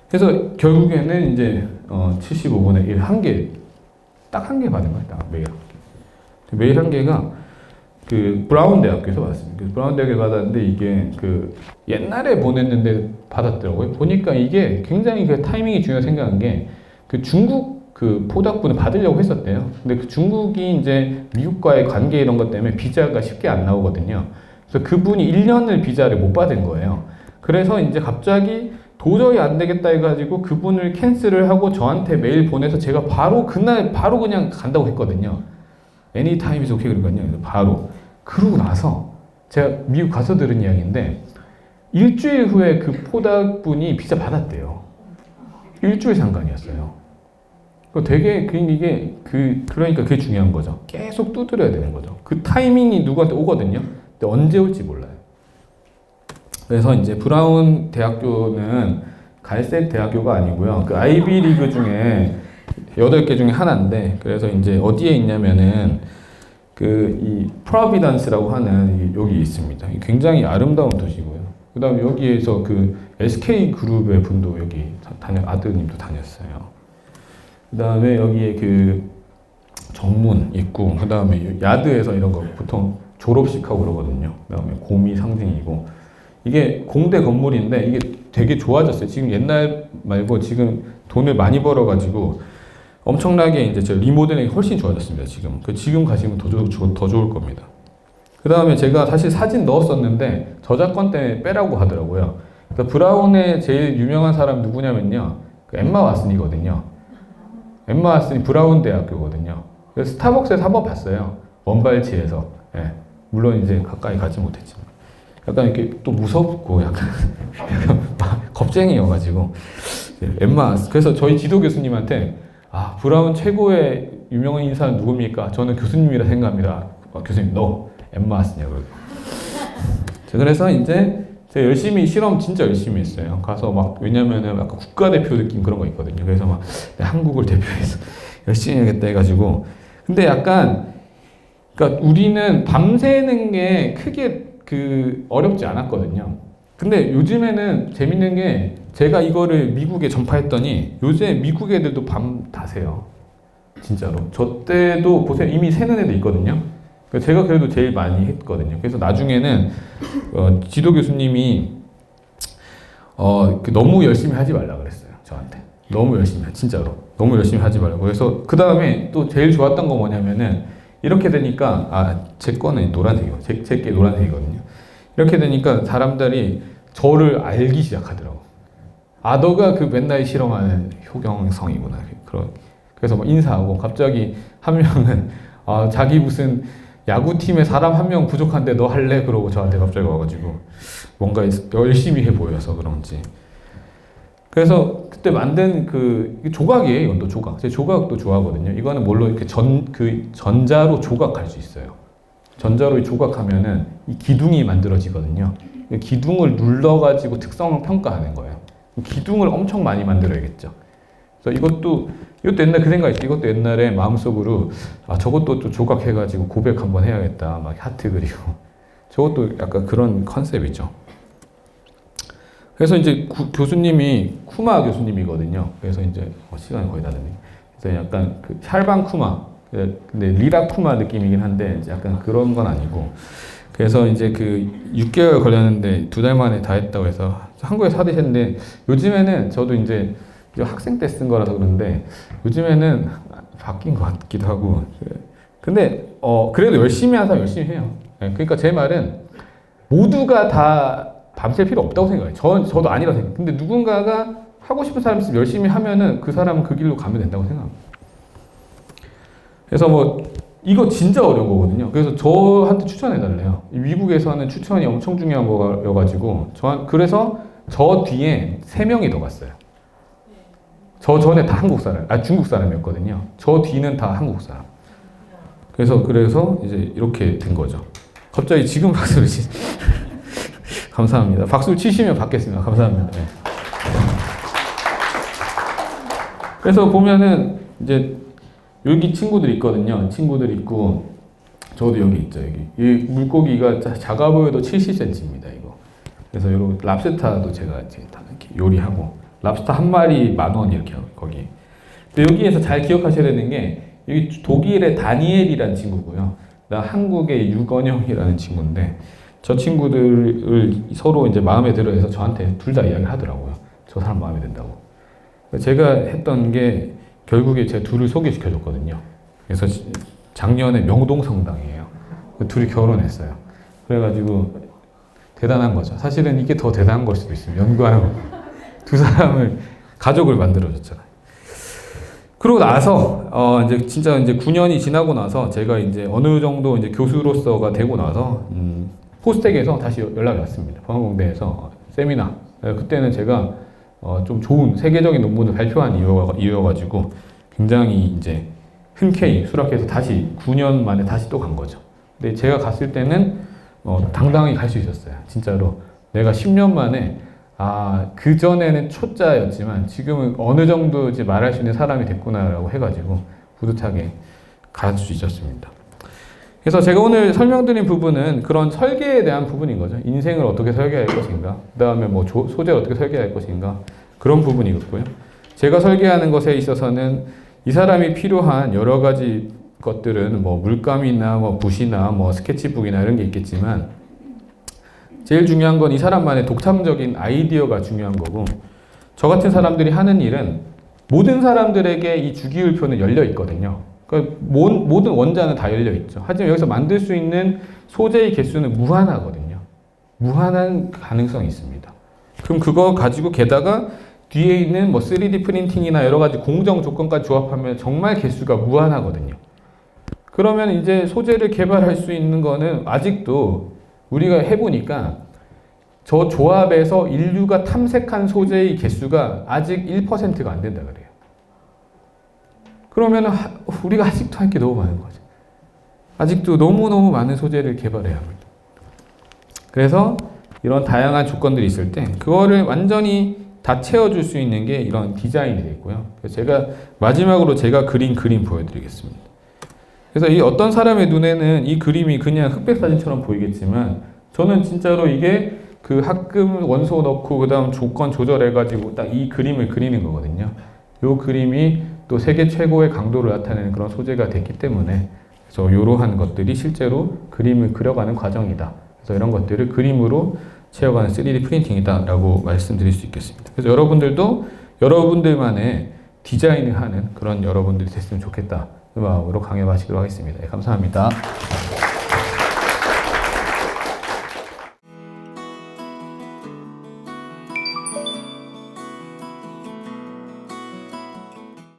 그래서 결국에는 이제 75분의 1 한 개, 딱 한 개 받은 거예요. 딱 매일 한 개. 매일 한 개가 그 브라운 대학교에서 받았습니다. 브라운 대학에 받았는데 이게 그 옛날에 보냈는데 받았더라고요. 보니까 이게 굉장히 그 타이밍이 중요하게 생각한 게 그 중국 그 포닥분을 받으려고 했었대요. 근데 그 중국이 이제 미국과의 관계 이런 것 때문에 비자가 쉽게 안 나오거든요. 그래서 그분이 1년을 비자를 못 받은 거예요. 그래서 이제 갑자기 도저히 안 되겠다 해가지고 그분을 캔슬을 하고 저한테 메일 보내서 제가 바로 그날 바로 그냥 간다고 했거든요. Anytime is okay 그러거든요. 바로. 그러고 나서 제가 미국 가서 들은 이야기인데 일주일 후에 그 포닥분이 비자 받았대요. 일주일 상관이었어요. 되게 그러니까 그게 중요한 거죠. 계속 두드려야 되는 거죠. 그 타이밍이 누구한테 오거든요. 근데 언제 올지 몰라요. 그래서 이제 브라운 대학교는 갈색 대학교가 아니고요. 그 아이비리그 중에 8개 중에 하나인데, 그래서 이제 어디에 있냐면은 그 이 프로비던스라고 하는 여기 있습니다. 굉장히 아름다운 도시고요. 그다음에 여기에서 그 SK 그룹의 분도 여기 아드님도 다녔어요. 그다음에 여기에 그 정문 있고, 그다음에 야드에서 이런 거 보통 졸업식하고 그러거든요. 그다음에 곰이 상징이고, 이게 공대 건물인데 이게 되게 좋아졌어요. 지금 옛날 말고 지금 돈을 많이 벌어가지고 엄청나게 이제 저 리모델링이 훨씬 좋아졌습니다. 지금 가시면 더 좋을 겁니다. 그 다음에 제가 사실 사진 넣었었는데 저작권 때문에 빼라고 하더라고요. 그래서 브라운의 제일 유명한 사람 누구냐면요, 그 엠마 왓슨이거든요. 엠마 왓슨이 브라운 대학교거든요. 그래서 스타벅스에서 한번 봤어요. 원발치에서. 예. 물론 이제 가까이 가지 못했지만. 약간 이렇게 또 무섭고 약간 겁쟁이여가지고 엠마. 그래서 저희 지도 교수님한테 브라운 최고의 유명한 인사는 누굽니까? 저는 교수님이라 생각합니다. 교수님 너 엠마 왓슨이야. 그래서 이제 제가 열심히 실험 진짜 열심히 했어요. 가서 막 왜냐면은 약간 국가대표 느낌 그런 거 있거든요. 그래서 막 한국을 대표해서 열심히 해야겠다 해가지고. 근데 약간 그러니까 우리는 밤새는 게 크게 어렵지 않았거든요. 근데 요즘에는 재밌는 게 제가 이거를 미국에 전파했더니 요새 미국 애들도 밤 다 새요. 진짜로. 저 때도 보세요. 이미 새는 애도 있거든요. 제가 그래도 제일 많이 했거든요. 그래서 나중에는 지도 교수님이 너무 열심히 하지 말라 그랬어요. 저한테. 너무 열심히 진짜로. 너무 열심히 하지 말라고. 그래서 그 다음에 또 제일 좋았던 건 뭐냐면은 이렇게 되니까 제 거는 노란색이고 제게 노란색이거든요. 이렇게 되니까 사람들이 저를 알기 시작하더라고. 너가 그 맨날 실험하는 효경성이구나. 그래서 뭐 인사하고 갑자기 한 명은 자기 무슨 야구팀에 사람 한 명 부족한데 너 할래? 그러고 저한테 갑자기 와가지고 뭔가 열심히 해 보여서 그런지. 그래서 그때 만든 조각이에요. 이건 또 조각. 제가 조각도 좋아하거든요. 이거는 뭘로 이렇게 전자로 조각할 수 있어요. 전자로 조각하면은 이 기둥이 만들어지거든요. 기둥을 눌러가지고 특성을 평가하는 거예요. 기둥을 엄청 많이 만들어야겠죠. 그래서 이것도 옛날 그 생각이 이것도 옛날에 마음속으로 저것도 또 조각해가지고 고백 한번 해야겠다. 막 하트 그리고 저것도 약간 그런 컨셉이죠. 그래서 이제 교수님이 쿠마 교수님이거든요. 그래서 이제 시간이 거의 다 됐네. 그래서 약간 샬방 쿠마, 근데 리라 쿠마 느낌이긴 한데 약간 그런 건 아니고. 그래서 이제 6개월 걸렸는데 2달 만에 다 했다고 해서 한국에서 하드셨는데 요즘에는 저도 이제 학생 때 쓴 거라서 그런데 요즘에는 바뀐 것 같기도 하고. 근데 그래도 열심히 하는 사람 열심히 해요. 그러니까 제 말은 모두가 다 밤샐 필요 없다고 생각해요. 저도 아니라고 생각해요. 근데 누군가가 하고 싶은 사람이 있으면 열심히 하면은 그 사람은 그 길로 가면 된다고 생각합니다. 그래서 뭐 이거 진짜 어려운 거거든요. 그래서 저한테 추천해달래요. 미국에서는 추천이 엄청 중요한 거여가지고 그래서 저 뒤에 3명이 더 갔어요. 저 전에 다 한국 사람, 중국 사람이었거든요. 저 뒤는 다 한국 사람. 그래서 이제 이렇게 된 거죠. 갑자기 지금 박수를 감사합니다. 박수를 치시면 받겠습니다. 감사합니다. 네. 그래서 보면은 이제 여기 친구들 있거든요. 친구들 있고 저도 여기 있죠. 여기 이 물고기가 작아 보여도 70cm입니다. 이거. 그래서 이런 랍스타도 제가 이제 다 이렇게 요리하고 랍스타 한 마리 10,000원 이렇게 하고 거기. 근데 여기에서 잘 기억하셔야 되는 게 여기 독일의 다니엘이라는 친구고요. 나 한국의 유건영이라는 친구인데 저 친구들을 서로 이제 마음에 들어해서 저한테 둘 다 이야기를 하더라고요. 저 사람 마음에 든다고. 제가 했던 게 결국에 제가 둘을 소개시켜줬거든요. 그래서 작년에 명동성당이에요. 둘이 결혼했어요. 그래가지고 대단한 거죠. 사실은 이게 더 대단한 걸 수도 있어요. 연구하는 두 사람을 가족을 만들어줬잖아요. 그러고 나서 이제 진짜 이제 9년이 지나고 나서 제가 이제 어느 정도 이제 교수로서가 되고 나서 포스텍에서 다시 연락이 왔습니다. 포항공대에서 세미나. 그때는 제가 좀 좋은 세계적인 논문을 발표한 이유여가지고 굉장히 이제 흔쾌히 수락해서 다시 9년 만에 다시 또 간 거죠. 근데 제가 갔을 때는 당당히 갈 수 있었어요. 진짜로 내가 10년 만에 그 전에는 초짜였지만 지금은 어느 정도 이제 말할 수 있는 사람이 됐구나라고 해가지고 뿌듯하게 갈 수 있었습니다. 그래서 제가 오늘 설명드린 부분은 그런 설계에 대한 부분인 거죠. 인생을 어떻게 설계할 것인가, 그 다음에 뭐 소재를 어떻게 설계할 것인가, 그런 부분이었고요. 제가 설계하는 것에 있어서는 이 사람이 필요한 여러 가지 것들은 뭐 물감이나 뭐 붓이나 뭐 스케치북이나 이런 게 있겠지만 제일 중요한 건 이 사람만의 독창적인 아이디어가 중요한 거고, 저 같은 사람들이 하는 일은 모든 사람들에게 이 주기율표는 열려 있거든요. 그러니까 모든 원자는 다 열려 있죠. 하지만 여기서 만들 수 있는 소재의 개수는 무한하거든요. 무한한 가능성이 있습니다. 그럼 그거 가지고 게다가 뒤에 있는 뭐 3D 프린팅이나 여러 가지 공정 조건까지 조합하면 정말 개수가 무한하거든요. 그러면 이제 소재를 개발할 수 있는 거는 아직도 우리가 해보니까 저 조합에서 인류가 탐색한 소재의 개수가 아직 1%가 안 된다 그래요. 그러면 우리가 아직도 할 게 너무 많은 거죠. 아직도 너무너무 많은 소재를 개발해야 합니다. 그래서 이런 다양한 조건들이 있을 때 그거를 완전히 다 채워줄 수 있는 게 이런 디자인이 되겠고요. 그래서 제가 마지막으로 제가 그린 그림 보여드리겠습니다. 그래서 이 어떤 사람의 눈에는 이 그림이 그냥 흑백 사진처럼 보이겠지만 저는 진짜로 이게 그 합금 원소 넣고 그 다음 조건 조절해가지고 딱 이 그림을 그리는 거거든요. 이 그림이 또 세계 최고의 강도를 나타내는 그런 소재가 됐기 때문에 그래서 이러한 것들이 실제로 그림을 그려가는 과정이다. 그래서 이런 것들을 그림으로 채워가는 3D 프린팅이다 라고 말씀드릴 수 있겠습니다. 그래서 여러분들도 여러분들만의 디자인을 하는 그런 여러분들이 됐으면 좋겠다 그 마음으로 강연하시도록 하겠습니다. 네, 감사합니다.